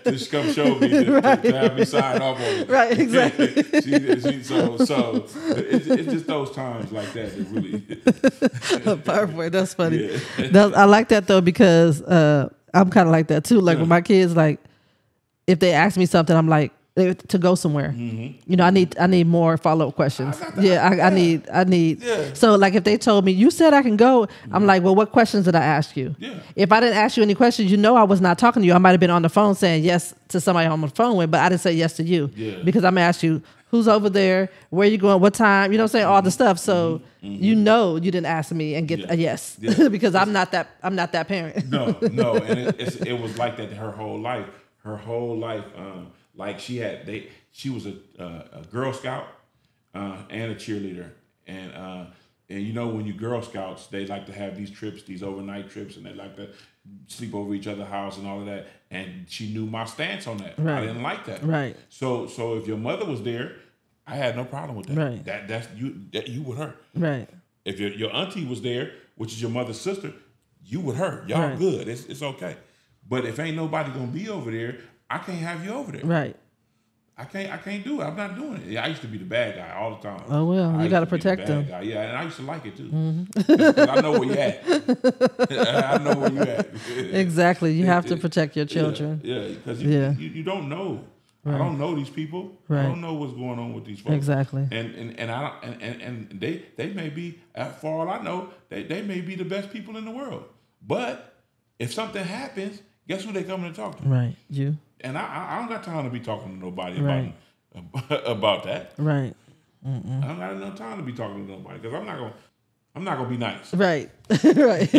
Speaker 2: Just come show me to have me sign off on it. Right, exactly. So it's just those times like that really.
Speaker 1: PowerPoint, that's funny. Yeah. I like that though, because I'm kind of like that too. Like with my kids, like, if they ask me something, I'm like, to go somewhere. I need more follow-up questions. I need. Yeah. So like if they told me, you said I can go, I'm like, well, what questions did I ask you? Yeah. If I didn't ask you any questions, I was not talking to you. I might have been on the phone saying yes to somebody I'm on the phone with, but I didn't say yes to you. Yeah. Because I'm going to ask you, who's over there? Where you going? What time? You know what I'm saying? All the stuff. So you didn't ask me and get a yes. Yeah. Because I'm not that parent.
Speaker 2: No. And it was like that her whole life. Like she was a Girl Scout and a cheerleader, and when you Girl Scouts, they like to have these overnight trips, and they like to sleep over each other's house and all of that. And she knew my stance on that. Right. I didn't like that. Right. So if your mother was there, I had no problem with that. Right. That's you with her. Right. If your auntie was there, which is your mother's sister, you with her. Y'all good. It's okay. But if ain't nobody gonna be over there, I can't have you over there. Right. I can't do it. I'm not doing it. I used to be the bad guy all the time.
Speaker 1: Oh well, you got to protect them.
Speaker 2: Guy. Yeah, and I used to like it too. Because I know where you at. I know where you at.
Speaker 1: Exactly. You have to protect your children.
Speaker 2: Yeah, because you don't know. Right. I don't know these people. Right. I don't know what's going on with these folks. Exactly. And they may be, for all I know, they may be the best people in the world. But if something happens, guess who they coming to talk to? Right. You. And I don't got time to be talking to nobody about that. Right. I don't got enough time to be talking to nobody because I'm not going to I'm not gonna be nice.
Speaker 1: Right. Right.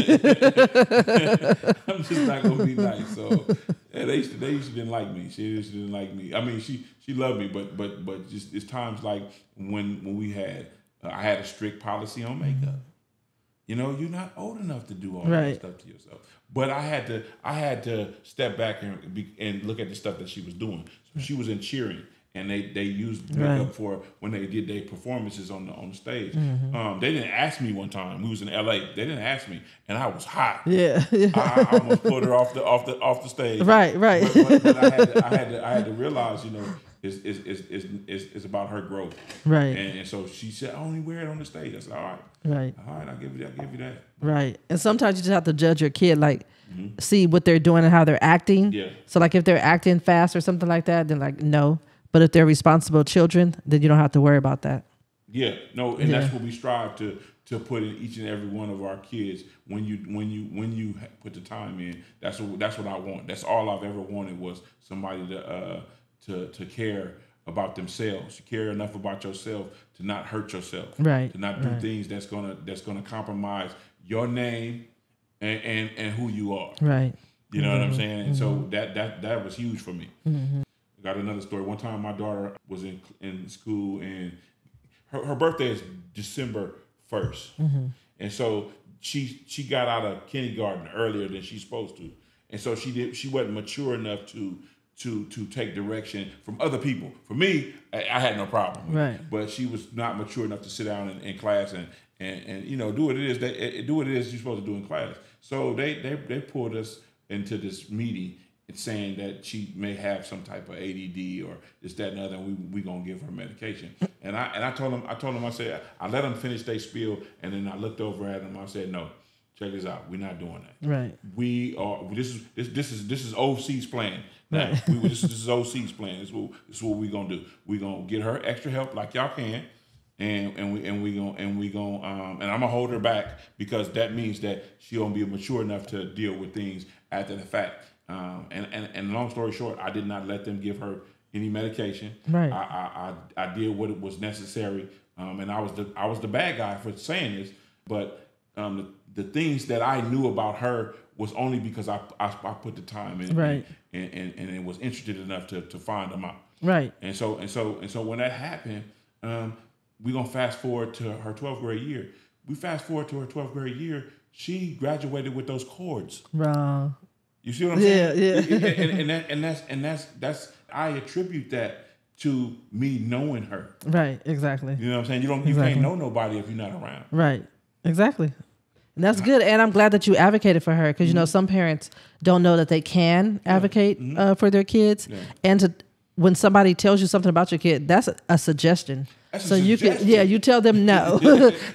Speaker 2: I'm just not gonna be nice. So yeah, they used to didn't like me. She used to didn't like me. I mean, she loved me, but just it's times like when we had I had a strict policy on makeup. You know, you're not old enough to do all that stuff to yourself. But I had to step back and look at the stuff that she was doing. So she was in cheering, and they used makeup for when they did their performances on the stage. They didn't ask me one time. We was in LA. They didn't ask me, and I was hot.
Speaker 1: Yeah.
Speaker 2: I almost pulled her off the stage.
Speaker 1: Right.
Speaker 2: But I had to realize, you know, it's about her growth.
Speaker 1: Right.
Speaker 2: And so she said, I only wear it on the stage. I said, all right.
Speaker 1: Right.
Speaker 2: All right, I'll give you that.
Speaker 1: Right. And sometimes you just have to judge your kid, like see what they're doing and how they're acting.
Speaker 2: Yeah.
Speaker 1: So like if they're acting fast or something like that, then like no. But if they're responsible children, then you don't have to worry about that.
Speaker 2: Yeah. No, and that's what we strive to put in each and every one of our kids. When you put the time in, that's what I want. That's all I've ever wanted was somebody to care about themselves. You care enough about yourself to not hurt yourself.
Speaker 1: Right.
Speaker 2: To not do things that's gonna compromise your name and who you are.
Speaker 1: Right.
Speaker 2: You know what I'm saying? And so that was huge for me. Got another story. One time my daughter was in school, and her birthday is December 1st. And so she got out of kindergarten earlier than she's supposed to. And so she wasn't mature enough to take direction from other people. For me, I had no problem with it. But she was not mature enough to sit down in class and you know do what it is you're supposed to do in class. So they pulled us into this meeting and saying that she may have some type of ADD or this, that, and the other, and we gonna give her medication. And I told them I said I let them finish their spiel, and then I looked over at them. I said, no, check this out. We're not doing that.
Speaker 1: Right.
Speaker 2: We are. This is OC's plan. Now this is OC's plan. This is what we gonna do. We gonna get her extra help like y'all can. And we gonna and I'm gonna hold her back because that means that she won't be mature enough to deal with things after the fact. And long story short, I did not let them give her any medication.
Speaker 1: Right.
Speaker 2: I did what was necessary. And I was the bad guy for saying this, but the things that I knew about her was only because I put the time in.
Speaker 1: Right.
Speaker 2: And it was interested enough to find them out.
Speaker 1: Right.
Speaker 2: And so when that happened, we're gonna fast forward to her 12th grade year. We fast forward to her 12th grade year. She graduated with those cords.
Speaker 1: Wrong.
Speaker 2: You see what I'm saying?
Speaker 1: Yeah.
Speaker 2: And that's I attribute that to me knowing her.
Speaker 1: Right. Exactly.
Speaker 2: You know what I'm saying? You can't know nobody if you're not around.
Speaker 1: Right. Exactly. And that's good. And I'm glad that you advocated for her because, you know, some parents don't know that they can advocate for their kids. Yeah. And when somebody tells you something about your kid, that's a suggestion. You can, you tell them no.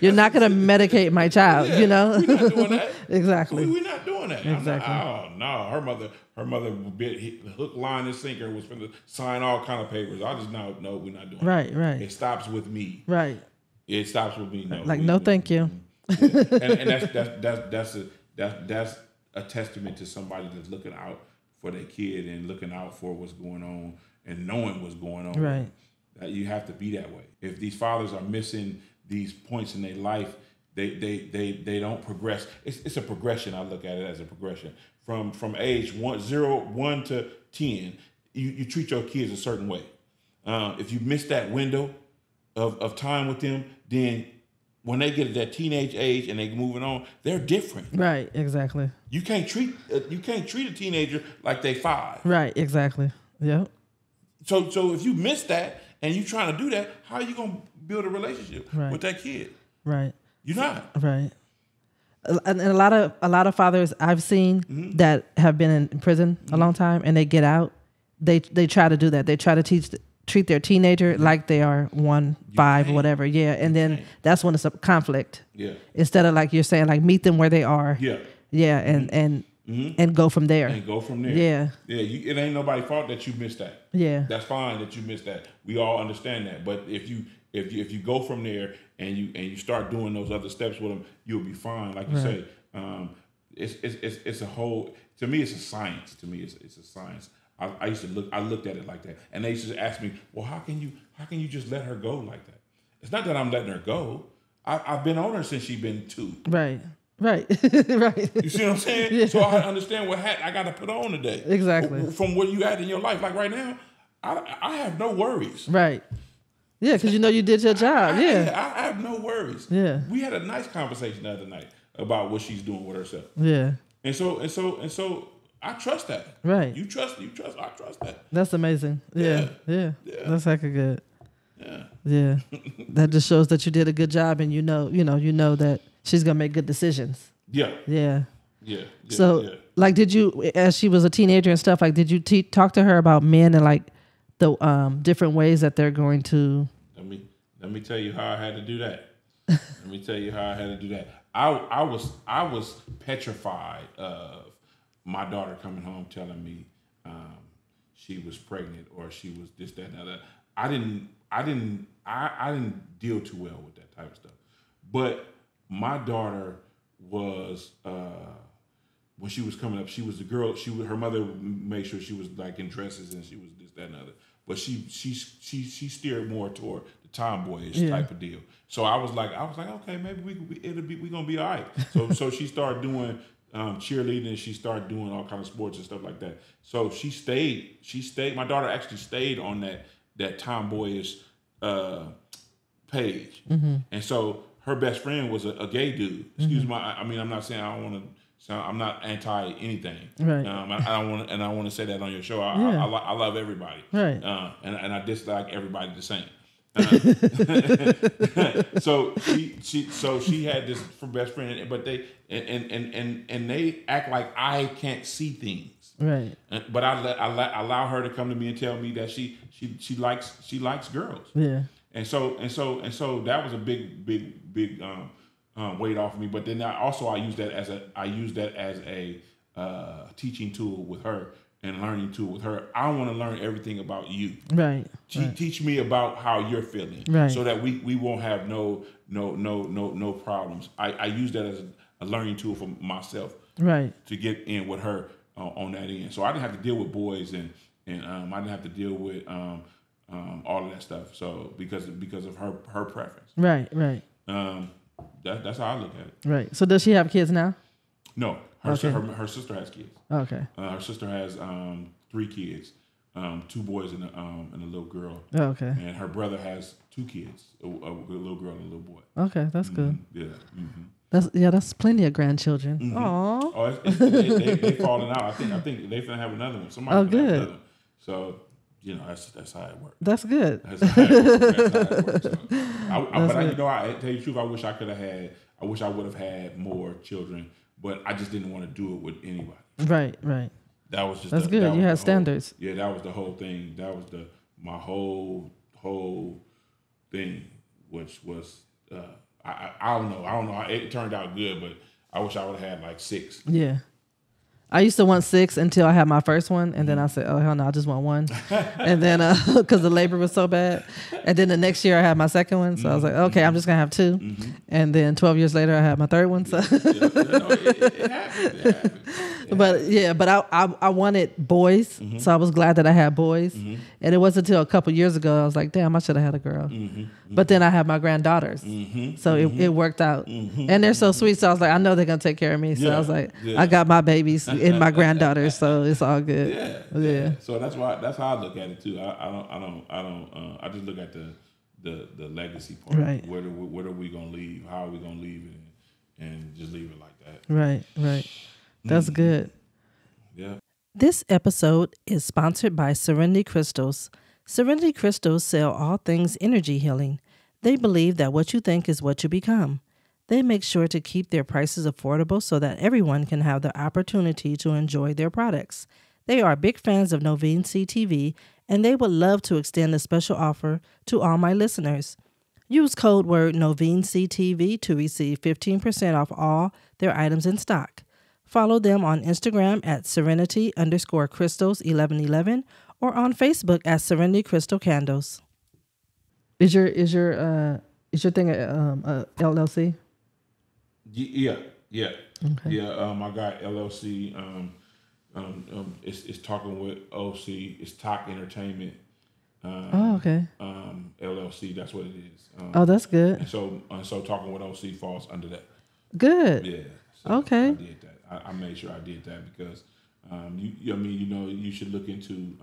Speaker 1: You're not going to medicate my child, you know?
Speaker 2: We're not doing that.
Speaker 1: Exactly.
Speaker 2: We're not doing that.
Speaker 1: Exactly.
Speaker 2: Oh, no. Her mother bit hook, line, and sinker was going to sign all kind of papers. I just no, we're not doing
Speaker 1: that. Right.
Speaker 2: It stops with me.
Speaker 1: Right.
Speaker 2: It stops with me. No.
Speaker 1: Like, no, thank you.
Speaker 2: And that's a testament to somebody that's looking out for their kid and looking out for what's going on and knowing what's going on.
Speaker 1: Right.
Speaker 2: You have to be that way. If these fathers are missing these points in their life, they don't progress. It's a progression. I look at it as a progression from age 1 to 10. You treat your kids a certain way. If you miss that window of time with them, then when they get to that teenage age and they moving on, they're different.
Speaker 1: Right. Exactly.
Speaker 2: You can't treat a teenager like they 5.
Speaker 1: Right. Exactly. Yep.
Speaker 2: So if you miss that and you trying to do that, how are you gonna build a relationship with that kid?
Speaker 1: Right.
Speaker 2: You're not.
Speaker 1: Right. And a lot of fathers I've seen that have been in prison a long time and they get out, they try to do that. They try to treat their teenager like they are 1, 5, whatever. Yeah. And then that's when it's a conflict.
Speaker 2: Yeah.
Speaker 1: Instead of like you're saying, like meet them where they are.
Speaker 2: Yeah.
Speaker 1: Yeah. And go from there.
Speaker 2: Yeah. Yeah. It ain't nobody's fault that you missed that.
Speaker 1: Yeah. That's
Speaker 2: fine that you missed that. We all understand that. But if you go from there and you start doing those other steps with them, you'll be fine. Like you say, it's a whole. To me, it's a science. It's a science. I looked at it like that, and they used to ask me, well, how can you just let her go like that? It's not that I'm letting her go. I've been on her since she been 2.
Speaker 1: Right. Right. Right.
Speaker 2: You see what I'm saying?
Speaker 1: Yeah.
Speaker 2: So I understand what hat I got to put on today.
Speaker 1: Exactly.
Speaker 2: From where you at in your life. Like right now, I have no worries.
Speaker 1: Right. Yeah, because you know you did your job.
Speaker 2: I have no worries.
Speaker 1: Yeah.
Speaker 2: We had a nice conversation the other night about what she's doing with herself.
Speaker 1: Yeah.
Speaker 2: And so I trust that.
Speaker 1: Right.
Speaker 2: You trust, I trust that.
Speaker 1: That's amazing. Yeah. Yeah. That's hecka good.
Speaker 2: Yeah.
Speaker 1: Yeah. That just shows that you did a good job, and you know that she's gonna make good decisions.
Speaker 2: Yeah.
Speaker 1: Yeah.
Speaker 2: Yeah.
Speaker 1: So, like, did you, as she was a teenager and stuff, like, did you talk to her about men and like the different ways that they're going to?
Speaker 2: Let me tell you how I had to do that. Let me tell you how I had to do that. I was petrified of my daughter coming home telling me she was pregnant or she was this, that, and other. I didn't deal too well with that type of stuff. But my daughter was when she was coming up, she was the girl. Her mother made sure she was like in dresses and she was this, that, and other. But she steered more toward the tomboyish type of deal. So I was like, okay, maybe we gonna be all right. So she started doing cheerleading. She started doing all kind of sports and stuff like that. So she stayed. My daughter actually stayed on that tomboyish page. Mm-hmm. And so her best friend was a gay dude. Excuse me. I mean, I'm not saying I don't want to. So I'm not anti anything. Right. I don't want to say that on your show. I love everybody. Right. And I dislike everybody the same. So she had this best friend, but they and they act like I can't see things. Right. But I allow her to come to me and tell me that she likes girls. Yeah. And so that was a big weight off of me. But then I use that as a teaching tool with her and learning tool with her. I want to learn everything about you. Right. Teach me about how you're feeling. Right. So that we won't have no problems. I use that as a learning tool for myself. Right. To get in with her on that end. So I didn't have to deal with boys and I didn't have to deal with all of that stuff. So because of her preference. Right. Right. That's how I look at it. Right. So does she have kids now? No. Her sister has kids. Okay. Her sister has 3 kids, 2 boys and a little girl. Oh, okay. And her brother has 2 kids, a little girl and a little boy. Okay, that's good. Yeah. Mm-hmm. That's plenty of grandchildren. Mm-hmm. Aww. Oh, they falling out. I think they finna have another one. Somebody good. Have another one. So. That's how it works. That's good. That's how it works. So, I tell you the truth, I wish I would have had more children, but I just didn't want to do it with anybody. Right, right. That was just that's good. You had standards. That was the whole thing. That was my whole thing, which was I don't know. It turned out good, but I wish I would have had like 6. Yeah. I used to want 6 until I had my first one, and then I said, "Oh hell no, I just want 1." And then because the labor was so bad, and then the next year I had my second one, so I was like, "Okay, I'm just gonna have 2." Mm-hmm. And then 12 years later, I had my third one. So, it happened. But I wanted boys, so I was glad that I had boys. Mm-hmm. And it wasn't until a couple years ago I was like, "Damn, I should have had a girl." Mm-hmm. But then I have my granddaughters, so it worked out, and they're so sweet. So I was like, I know they're gonna take care of me. So I was like, I got my babies and my granddaughters, so it's all good. Yeah. So that's how I look at it too. I just look at the legacy part. Right. What are we gonna leave? How are we gonna leave it? And just leave it like that. Right. Right. That's good. Yeah. This episode is sponsored by Serenity Crystals. Serenity Crystals sell all things energy healing. They believe that what you think is what you become. They make sure to keep their prices affordable so that everyone can have the opportunity to enjoy their products. They are big fans of Noveen CTV, and they would love to extend a special offer to all my listeners. Use code word NoveenCTV to receive 15% off all their items in stock. Follow them on Instagram at Serenity_Crystals1111 or on Facebook at Serenity Crystal Candles. Is your thing a LLC? Yeah. Okay. Yeah. I got LLC. It's talking with OC. It's Talk Entertainment.
Speaker 1: Oh, okay.
Speaker 2: LLC. That's what it is.
Speaker 1: Oh, that's good.
Speaker 2: And so talking with OC falls under that.
Speaker 1: Good.
Speaker 2: Yeah. So
Speaker 1: Okay.
Speaker 2: I did that. I made sure I did that because, you should look into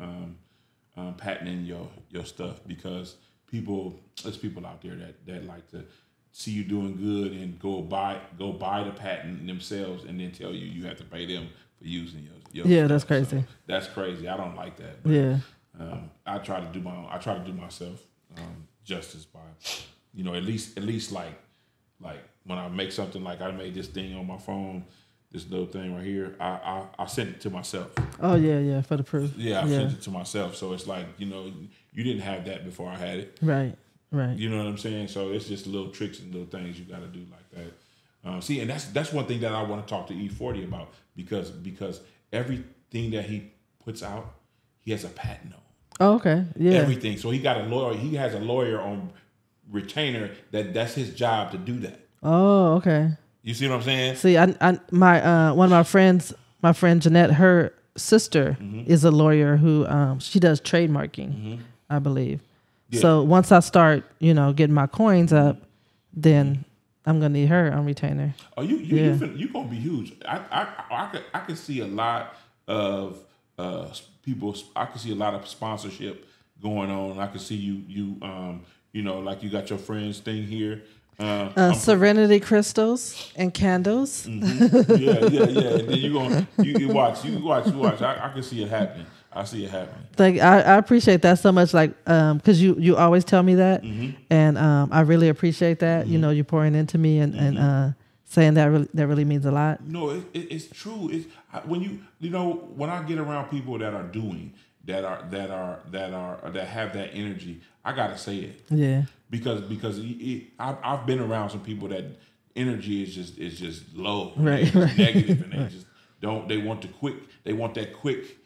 Speaker 2: patenting your stuff because there's people out there that like to see you doing good and go buy the patent themselves and then tell you have to pay them for using your
Speaker 1: Yeah,
Speaker 2: stuff.
Speaker 1: that's crazy.
Speaker 2: So that's crazy. I don't like that. But,
Speaker 1: Yeah.
Speaker 2: I try to do myself justice by, at least like when I make something, like I made this thing on my phone, this little thing right here, I sent it to myself.
Speaker 1: Oh yeah, for the proof.
Speaker 2: Yeah, I sent it to myself. So it's like, you didn't have that before I had it.
Speaker 1: Right.
Speaker 2: You know what I'm saying? So it's just little tricks and little things you got to do like that. And that's one thing that I want to talk to E40 about because everything that he puts out, he has a patent on.
Speaker 1: Oh, okay. Yeah.
Speaker 2: Everything. So he got a lawyer. He has a lawyer on retainer that's his job to do that.
Speaker 1: Oh, okay.
Speaker 2: You see what I'm saying?
Speaker 1: See, my one of my friends, my friend Jeanette, her sister is a lawyer who she does trademarking, I believe. Yeah. So once I start, getting my coins up, then I'm gonna need her on retainer.
Speaker 2: Oh, you gonna be huge. I can see a lot of people. I can see a lot of sponsorship going on. I can see you like you got your friends thing here.
Speaker 1: Serenity crystals and candles.
Speaker 2: Mm-hmm. Yeah. And then you watch. I can see it happening. I see it happening.
Speaker 1: Like I appreciate that so much. Like because you always tell me that, and I really appreciate that. You pouring into me and saying that really means a lot.
Speaker 2: No, it's true. It's when I get around people that are doing that have that energy, I gotta say it.
Speaker 1: Yeah.
Speaker 2: Because I've been around some people that energy is just low,
Speaker 1: right?
Speaker 2: Negative, and they want that quick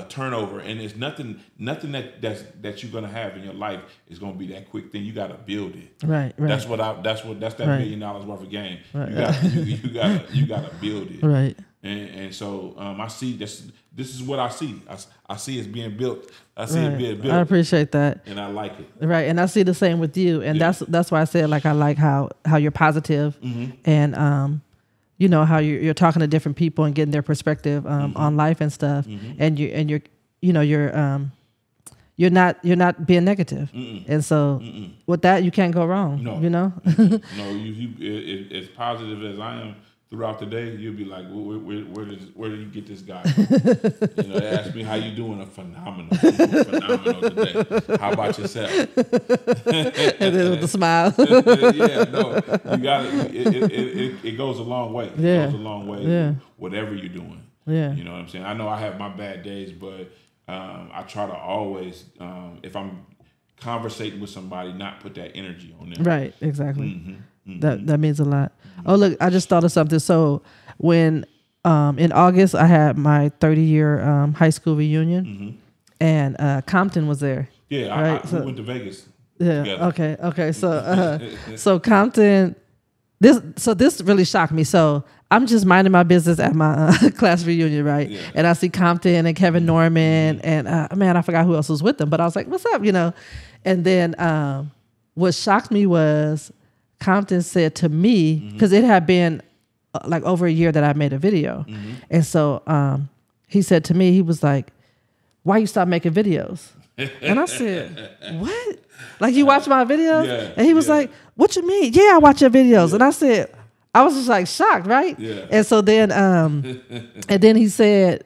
Speaker 2: turnover, and it's nothing that you're gonna have in your life is gonna be that quick thing. You gotta build it.
Speaker 1: Right.
Speaker 2: That's that $1 million worth of game. Right. You gotta build it.
Speaker 1: Right.
Speaker 2: And so I see this is what I see. I see it's being built. I see it being built.
Speaker 1: I appreciate that.
Speaker 2: And I like it.
Speaker 1: Right. And I see the same with you. And that's why I said like I like how you're positive and how you're talking to different people and getting their perspective on life and stuff. And you're not being negative. And so with that you can't go wrong.
Speaker 2: No.
Speaker 1: No,
Speaker 2: as positive as I am throughout the day, you'll be like, where did you get this guy from? They ask me how you doing. I'm phenomenal. Phenomenal today. How about yourself?
Speaker 1: And then with a smile.
Speaker 2: Yeah, no, you got it. It goes a long way. It goes a long way.
Speaker 1: Yeah.
Speaker 2: Whatever you're doing.
Speaker 1: Yeah.
Speaker 2: You know what I'm saying? I know I have my bad days, but I try to always, if I'm conversating with somebody, not put that energy on them.
Speaker 1: Right. Exactly. That means a lot. Oh, look, I just thought of something. So when in August I had my 30-year high school reunion, and Compton was there.
Speaker 2: Yeah,
Speaker 1: right?
Speaker 2: we went to Vegas.
Speaker 1: Yeah.
Speaker 2: Together.
Speaker 1: Okay. So Compton. This really shocked me. So I'm just minding my business at my class reunion, right? Yeah. And I see Compton and Kevin Norman and I forgot who else was with them, but I was like, "What's up?" And then what shocked me was Compton said to me, because it had been like over a year that I made a video, and so he said to me, he was like, "Why you stop making videos?" And I said, "What? Like you watch my videos?"
Speaker 2: Yeah,
Speaker 1: and he was like, "What you mean? Yeah, I watch your videos." And I said, I was just like shocked, right?
Speaker 2: Yeah.
Speaker 1: And so then, and then he said,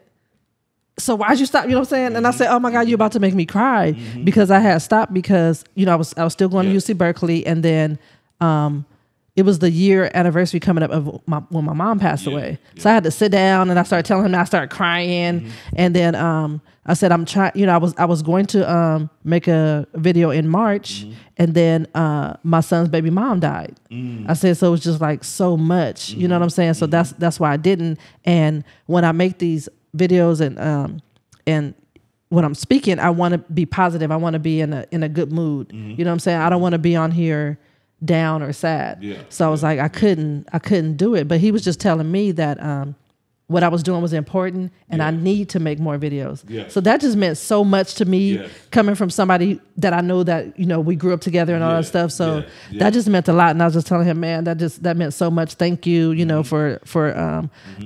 Speaker 1: "So why'd you stop?" You know what I'm saying? And I said, "Oh my God, you're about to make me cry," because I had stopped because I was still going to UC Berkeley, and then it was the year anniversary coming up of when my mom passed away. Yeah. So I had to sit down and I started telling him, I started crying. And then I said, I'm trying, I was going to make a video in March, and then my son's baby mom died. I said, so it was just like so much, you know what I'm saying? So that's why I didn't. And when I make these videos and when I'm speaking, I want to be positive. I want to be in a good mood. You know what I'm saying? I don't want to be on here down or sad.
Speaker 2: Yeah.
Speaker 1: So I was like, I couldn't do it. But he was just telling me that what I was doing was important, and I
Speaker 2: Yeah.
Speaker 1: need to make more videos.
Speaker 2: Yeah.
Speaker 1: So that just meant so much to me,
Speaker 2: Yes.
Speaker 1: coming from somebody that I know that, we grew up together and all
Speaker 2: Yeah.
Speaker 1: that stuff. So
Speaker 2: Yeah.
Speaker 1: that just meant a lot. And I was just telling him, man, that meant so much. Thank you, for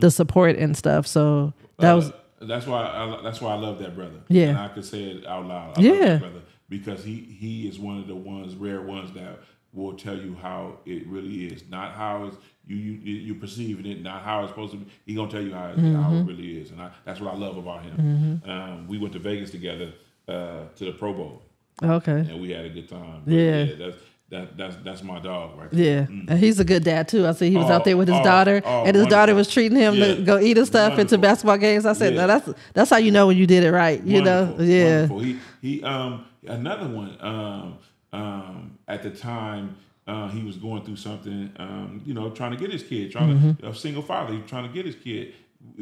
Speaker 1: the support and stuff. So that was,
Speaker 2: that's why I love that brother.
Speaker 1: Yeah.
Speaker 2: And I could say it out loud. I love
Speaker 1: Yeah.
Speaker 2: that brother because he is one of the rare ones that will tell you how it really is, not how it's you perceiving it, not how it's supposed to be. He gonna tell you how it really is, and that's what I love about him. We went to Vegas together to the Pro Bowl,
Speaker 1: okay.
Speaker 2: and we had a good time. But
Speaker 1: Yeah.
Speaker 2: that's my dog right there.
Speaker 1: Yeah, and he's a good dad too. I see he was out there with his
Speaker 2: Oh,
Speaker 1: daughter,
Speaker 2: oh,
Speaker 1: and his daughter
Speaker 2: wonderful.
Speaker 1: was treating him to
Speaker 2: Yeah.
Speaker 1: go eat and stuff into
Speaker 2: Wonderful.
Speaker 1: basketball games. I said,
Speaker 2: Yeah.
Speaker 1: no, that's how you know when you did it right.
Speaker 2: Wonderful,
Speaker 1: Yeah,
Speaker 2: wonderful. He another one at the time he was going through something trying to get his kid, a single father, he was trying to get his kid.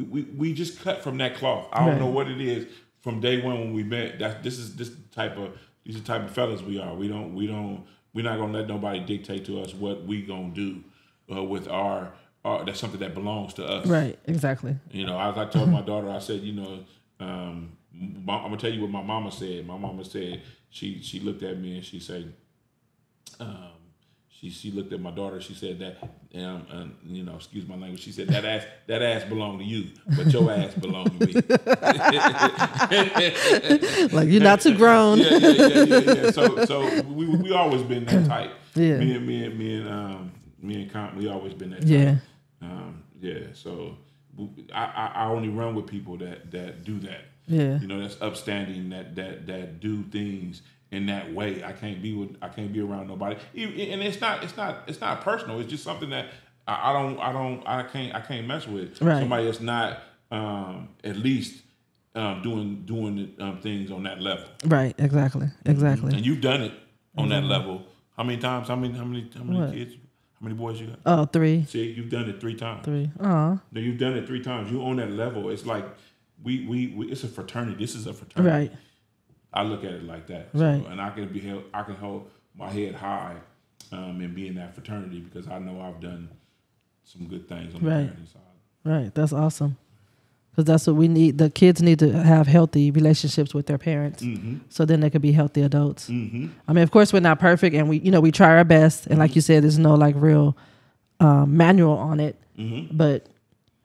Speaker 2: We just cut from that cloth. I don't
Speaker 1: Right.
Speaker 2: know what it is from day one when we met. These are the type of fellas we are. We're not gonna let nobody dictate to us what we gonna do with our that's something that belongs to us.
Speaker 1: right, exactly.
Speaker 2: As I told my daughter, I said, I'm gonna tell you what my mama said. My mama said she looked at me and she said, she looked at my daughter. She said that, excuse my language. She said that ass belonged to you, but your ass belonged to me.
Speaker 1: Like you're not too grown.
Speaker 2: Yeah. So we always been that type.
Speaker 1: Yeah.
Speaker 2: Me and Comp, we always been that type.
Speaker 1: Yeah.
Speaker 2: So I only run with people that do that.
Speaker 1: Yeah.
Speaker 2: That's upstanding, that do things in that way. I can't be around nobody. And it's not personal. It's just something that I can't mess with.
Speaker 1: Right.
Speaker 2: Somebody that's not at least doing things on that level.
Speaker 1: Right. Exactly.
Speaker 2: And you've done it on that level. How many times? How many
Speaker 1: What?
Speaker 2: kids? How many boys you got?
Speaker 1: Oh, 3.
Speaker 2: See, you've done it 3 times.
Speaker 1: 3. Oh.
Speaker 2: No, you've done it 3 times. You on that level. It's like we it's a fraternity. This is a fraternity.
Speaker 1: Right.
Speaker 2: I look at it like that.
Speaker 1: Right.
Speaker 2: And I can hold my head high and be in that fraternity because I know I've done some good things on the
Speaker 1: Right.
Speaker 2: parenting side.
Speaker 1: Right. That's awesome. Because that's what we need. The kids need to have healthy relationships with their parents, so then they could be healthy adults.
Speaker 2: Mm-hmm.
Speaker 1: I mean, of course, we're not perfect, and we try our best. And like you said, there's no like real manual on it.
Speaker 2: Mm-hmm.
Speaker 1: But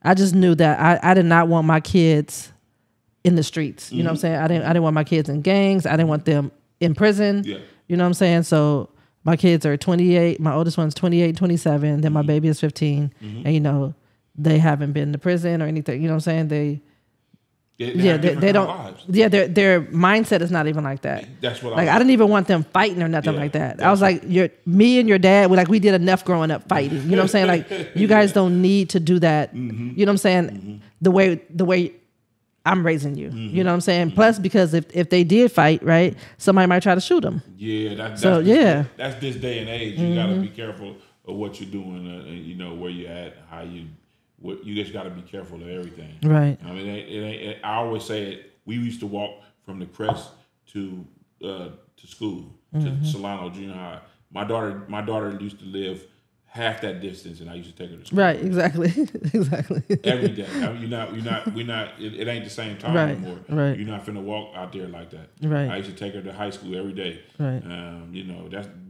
Speaker 1: I just knew that I did not want my kids in the streets. You know what I'm saying? I didn't want my kids in gangs. I didn't want them in prison.
Speaker 2: Yeah.
Speaker 1: You know what I'm saying? So my kids are 28. My oldest one's 28, 27. Then my baby is 15. And they haven't been to prison or anything. You know what I'm saying? They
Speaker 2: have different
Speaker 1: they
Speaker 2: kind of
Speaker 1: don't.
Speaker 2: lives.
Speaker 1: Yeah, their mindset is not even like that.
Speaker 2: That's what
Speaker 1: Like I didn't even want them fighting or nothing
Speaker 2: Yeah,
Speaker 1: like that. I
Speaker 2: that's
Speaker 1: was like, me and your dad, we did enough growing up fighting. You know what I'm saying? Like you guys don't need to do that. You know what I'm saying? The way I'm raising you. You know what I'm saying? Plus, because if they did fight, right, somebody might try to shoot them.
Speaker 2: Yeah, that's this day and age. You got to be careful of what you're doing. Where you're at, how you. You just got to be careful of everything.
Speaker 1: Right.
Speaker 2: I mean, it ain't. I always say it. We used to walk from the Crest to school to Solano Junior High. My daughter used to live half that distance, and I used to take her to school.
Speaker 1: Right. Exactly. Exactly.
Speaker 2: Every day. I mean, we're not. It ain't the same time
Speaker 1: Right,
Speaker 2: anymore.
Speaker 1: right.
Speaker 2: You're not finna walk out there like that.
Speaker 1: Right.
Speaker 2: I used to take her to high school every day.
Speaker 1: Right.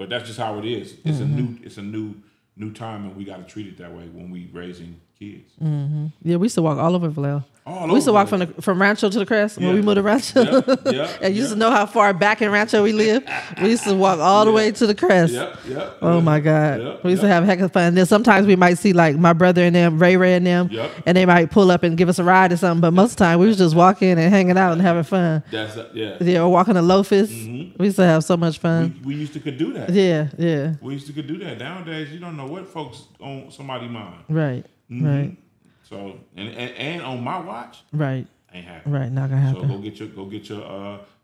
Speaker 2: That's just how it is. It's a new time, and we got to treat it that way when we raising kids.
Speaker 1: Yeah, we used to walk all over Vallejo.
Speaker 2: All
Speaker 1: We used to
Speaker 2: over
Speaker 1: walk from Rancho to the Crest when
Speaker 2: Yeah.
Speaker 1: we moved to Rancho.
Speaker 2: Yeah.
Speaker 1: And you used to know how far back in Rancho we lived. We used to walk all the way to the Crest.
Speaker 2: Yep.
Speaker 1: Oh my God.
Speaker 2: Yep.
Speaker 1: We used to have a heck of fun. And then sometimes we might see like my brother and them, Ray and them,
Speaker 2: Yep.
Speaker 1: and they might pull up and give us a ride or something. But most of the time we was just walking and hanging out and having fun. Yeah, or walking to Lofus. We used to have so much fun.
Speaker 2: We used to could do that.
Speaker 1: Yeah.
Speaker 2: We used to could do that. Nowadays, you don't know what folks on somebody's mind.
Speaker 1: Right. Right.
Speaker 2: So and on my watch,
Speaker 1: Right.
Speaker 2: ain't happening.
Speaker 1: Right. Not gonna
Speaker 2: So
Speaker 1: happen.
Speaker 2: go get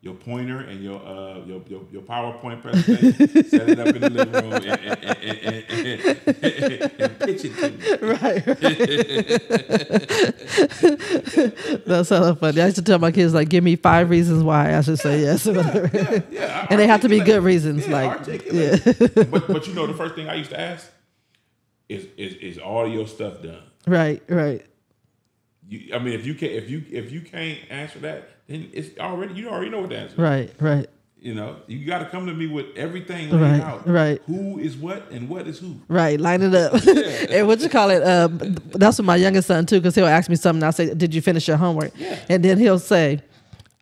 Speaker 2: your pointer and your PowerPoint presentation. Set it up in the living room and pitch it to me.
Speaker 1: Right. That's hella funny. I used to tell my kids like, give me 5 reasons why I should say yes. Or whatever.
Speaker 2: Yeah,
Speaker 1: And they have to be good reasons.
Speaker 2: articulate.
Speaker 1: Yeah.
Speaker 2: But the first thing I used to ask is all your stuff done?
Speaker 1: Right.
Speaker 2: I mean, if you can't answer that, then it's already you already know what the answer is.
Speaker 1: Right.
Speaker 2: You know, you got to come to me with everything laid out.
Speaker 1: Right.
Speaker 2: Who is what and what is who.
Speaker 1: Right. Line it up. And what you call it? That's what my youngest son too, because he'll ask me something. I say, "Did you finish your homework?"
Speaker 2: Yeah.
Speaker 1: And then he'll say,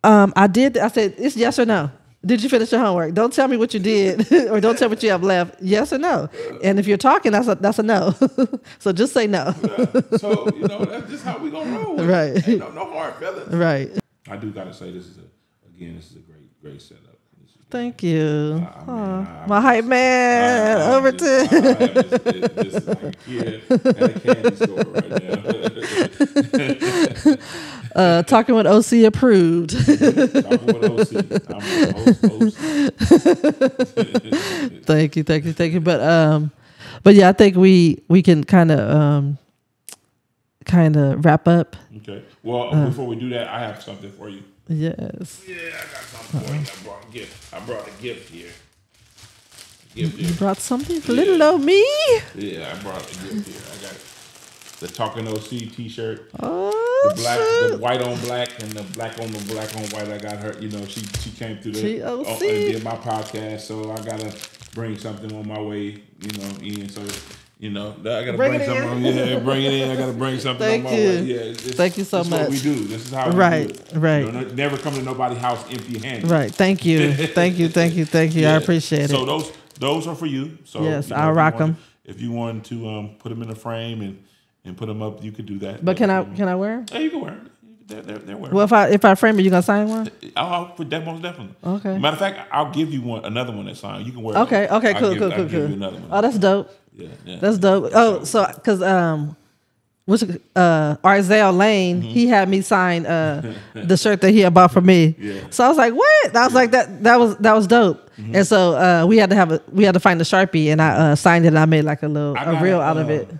Speaker 1: "I did." I said, "It's yes or no. Did you finish your homework? Don't tell me what you did, or don't tell me what you have left. Yes or no." And if you're talking, that's a no. So just say no.
Speaker 2: Yeah. So that's just how we gonna roll.
Speaker 1: Right.
Speaker 2: Ain't no hard feelings.
Speaker 1: Right.
Speaker 2: I do gotta say this is a great setup.
Speaker 1: Thank you.
Speaker 2: Man,
Speaker 1: my hype man, Overton.
Speaker 2: This is like a kid at a candy store right now.
Speaker 1: Talking with OC approved.
Speaker 2: Talking with OC. I'm the host.
Speaker 1: Thank you. But yeah, I think we can kind of wrap up.
Speaker 2: Okay. Well, before we do that, I have something for you.
Speaker 1: Yes.
Speaker 2: Yeah, I got something for you. I brought a gift here.
Speaker 1: You brought something for little old me?
Speaker 2: Yeah, I brought a gift here. I got the Talking OC t-shirt.
Speaker 1: Oh,
Speaker 2: The white on black and the black on white. I got her, she came through and did my podcast, so I gotta bring something on my way, in. So I gotta bring something on. Yeah, bring it in. I gotta bring something on my way. Yeah,
Speaker 1: thank you so much.
Speaker 2: This is what we do. This is how we do it.
Speaker 1: Right.
Speaker 2: Never come to nobody's house empty-handed.
Speaker 1: Right. Thank you. Yeah. I appreciate it.
Speaker 2: So those are for you. So
Speaker 1: yes, I'll rock them.
Speaker 2: If you want to put them in a frame and put them up, you could do that.
Speaker 1: But can I wear them?
Speaker 2: Yeah, you can wear them. They're wearing.
Speaker 1: Well, if I frame it, you gonna sign one?
Speaker 2: I'll put that most definitely.
Speaker 1: Okay.
Speaker 2: Matter of fact, I'll give you another one that's signed. You can wear.
Speaker 1: Okay. Cool.
Speaker 2: I'll give you another one.
Speaker 1: Oh, that's dope.
Speaker 2: Yeah.
Speaker 1: That's dope. Oh, so because Arzell Lane, he had me sign the shirt that he had bought for me.
Speaker 2: Yeah.
Speaker 1: So I was like, what? I was like, that was dope.
Speaker 2: Mm-hmm.
Speaker 1: And so we had to find the Sharpie, and I signed it, and I made like a reel out of it.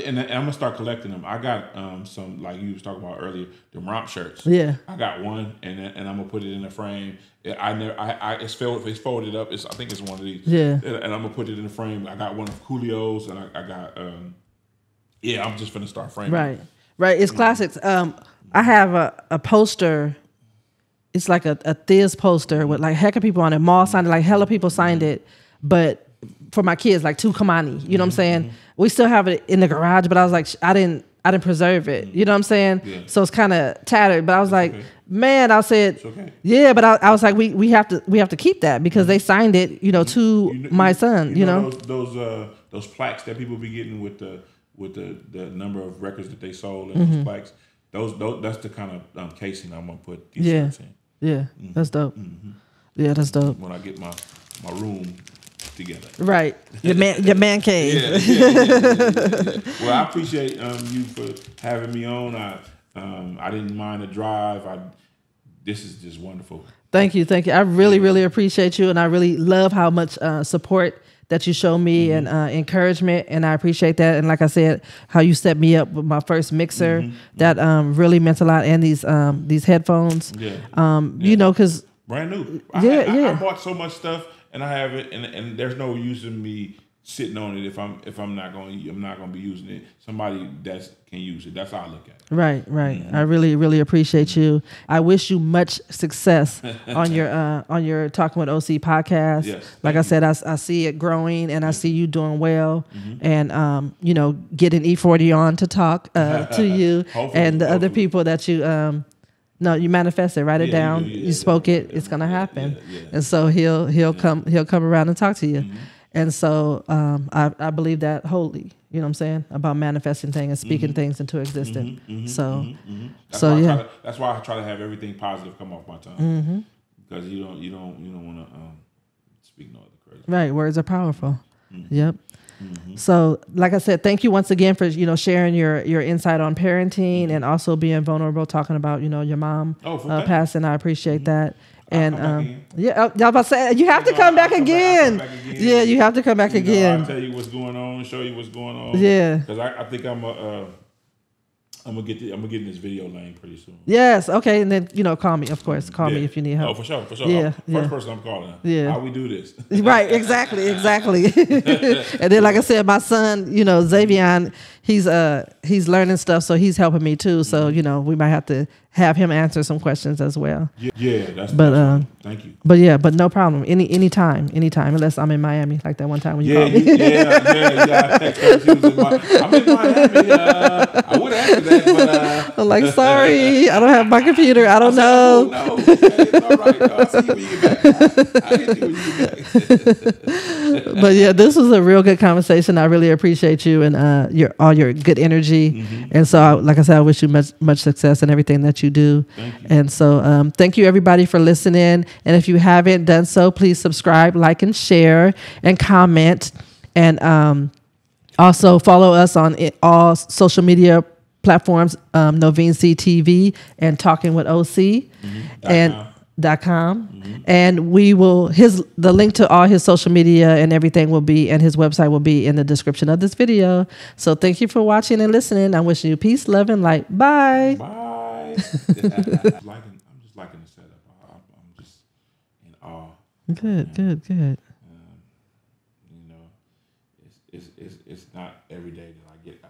Speaker 2: And I'm gonna start collecting them. I got some, like you was talking about earlier, the romp shirts.
Speaker 1: Yeah.
Speaker 2: I got one, and I'm gonna put it in a frame. It's folded up. I think it's one of these.
Speaker 1: Yeah.
Speaker 2: And I'm gonna put it in a frame. I got one of Julio's, and I got I'm just gonna start framing.
Speaker 1: Right. It's classics. I have a poster. It's like a Thiz poster with like heck of people on it. Mall signed it, like hella people signed it, but for my kids, like to Kamani. You know what I'm saying? Mm-hmm. We still have it in the garage, but I was like, I didn't preserve it. You know what I'm saying? Yeah. So it's kind of tattered. But I was like, man, I said, yeah. But I was like, we have to keep that because they signed it, to my son. You know
Speaker 2: those plaques that people be getting with the number of records that they sold and those plaques. Those that's the kind of casing I'm gonna put these shirts in.
Speaker 1: Yeah, that's dope. Mm-hmm. Yeah, that's dope.
Speaker 2: When I get my room together.
Speaker 1: Right. Your man cave.
Speaker 2: Yeah. Well, I appreciate you for having me on. I didn't mind the drive. This is just wonderful.
Speaker 1: Thank you. I really appreciate you, and I really love how much support that you show me and encouragement, and I appreciate that. And like I said, how you set me up with my first mixer, that really meant a lot, and these headphones. Yeah. Because
Speaker 2: brand new. I bought so much stuff. And I have it, and there's no use in me sitting on it if I'm not going to be using it. Somebody that can use it. That's how I look at it.
Speaker 1: Right. Mm-hmm. I really appreciate you. I wish you much success on your Talking with OC podcast.
Speaker 2: Yes,
Speaker 1: like I said, I see it growing, and I see you doing well, and getting E40 on to talk to you and the other people that you. No, you manifested. Write it down. You spoke it. It's gonna happen. And so he'll come around and talk to you. And so I believe that wholly. You know what I'm saying, about manifesting things and speaking things into existence.
Speaker 2: That's why I try to have everything positive come off my tongue, because you don't want to speak no other crazy.
Speaker 1: Right, words are powerful. Yep. So, like I said, thank you once again for sharing your insight on parenting and also being vulnerable, talking about your mom passing. I appreciate that. And I was about to say you have to come back again. Yeah, you have to come back again.
Speaker 2: I'll tell you what's going on, show you what's going on.
Speaker 1: Yeah,
Speaker 2: because I think I'm gonna get in this video lane pretty soon.
Speaker 1: Yes, okay, and then call me, of course. Call me if you need help.
Speaker 2: Oh, for sure.
Speaker 1: Yeah,
Speaker 2: first person I'm calling.
Speaker 1: Yeah,
Speaker 2: how we do this?
Speaker 1: Right, exactly. And then, like I said, my son, Xavier, he's learning stuff, so he's helping me too. So we might have to have him answer some questions as well.
Speaker 2: Yeah, that's.
Speaker 1: But
Speaker 2: thank you.
Speaker 1: But no problem. Anytime, unless I'm in Miami, like that one time when you called me.
Speaker 2: Yeah. I'm in Miami. I would answer that, but
Speaker 1: I'm like, sorry, I don't have my computer. I don't know.
Speaker 2: No, okay, it's all right. I'll see you when you get back. I'll hit you when you get back.
Speaker 1: But yeah, this was a real good conversation. I really appreciate you and all your good energy. And so, like I said, I wish you much success in everything that you do.
Speaker 2: Thank you.
Speaker 1: And so, thank you everybody for listening. And if you haven't done so, please subscribe, like, and share, and comment. And also follow us on all social media platforms, Noveen C TV and Talking with OC and .com. And we will the link to all his social media and everything will be, and his website will be in the description of this video. So thank you for watching and listening. I'm wishing you peace, love, and light. Bye.
Speaker 2: Bye. I'm just liking the setup. I'm just in awe.
Speaker 1: Good.
Speaker 2: It's not every day that I get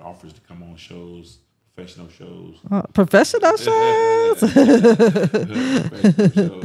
Speaker 2: offers to come on shows, professional shows.
Speaker 1: Professional shows.
Speaker 2: Professional shows.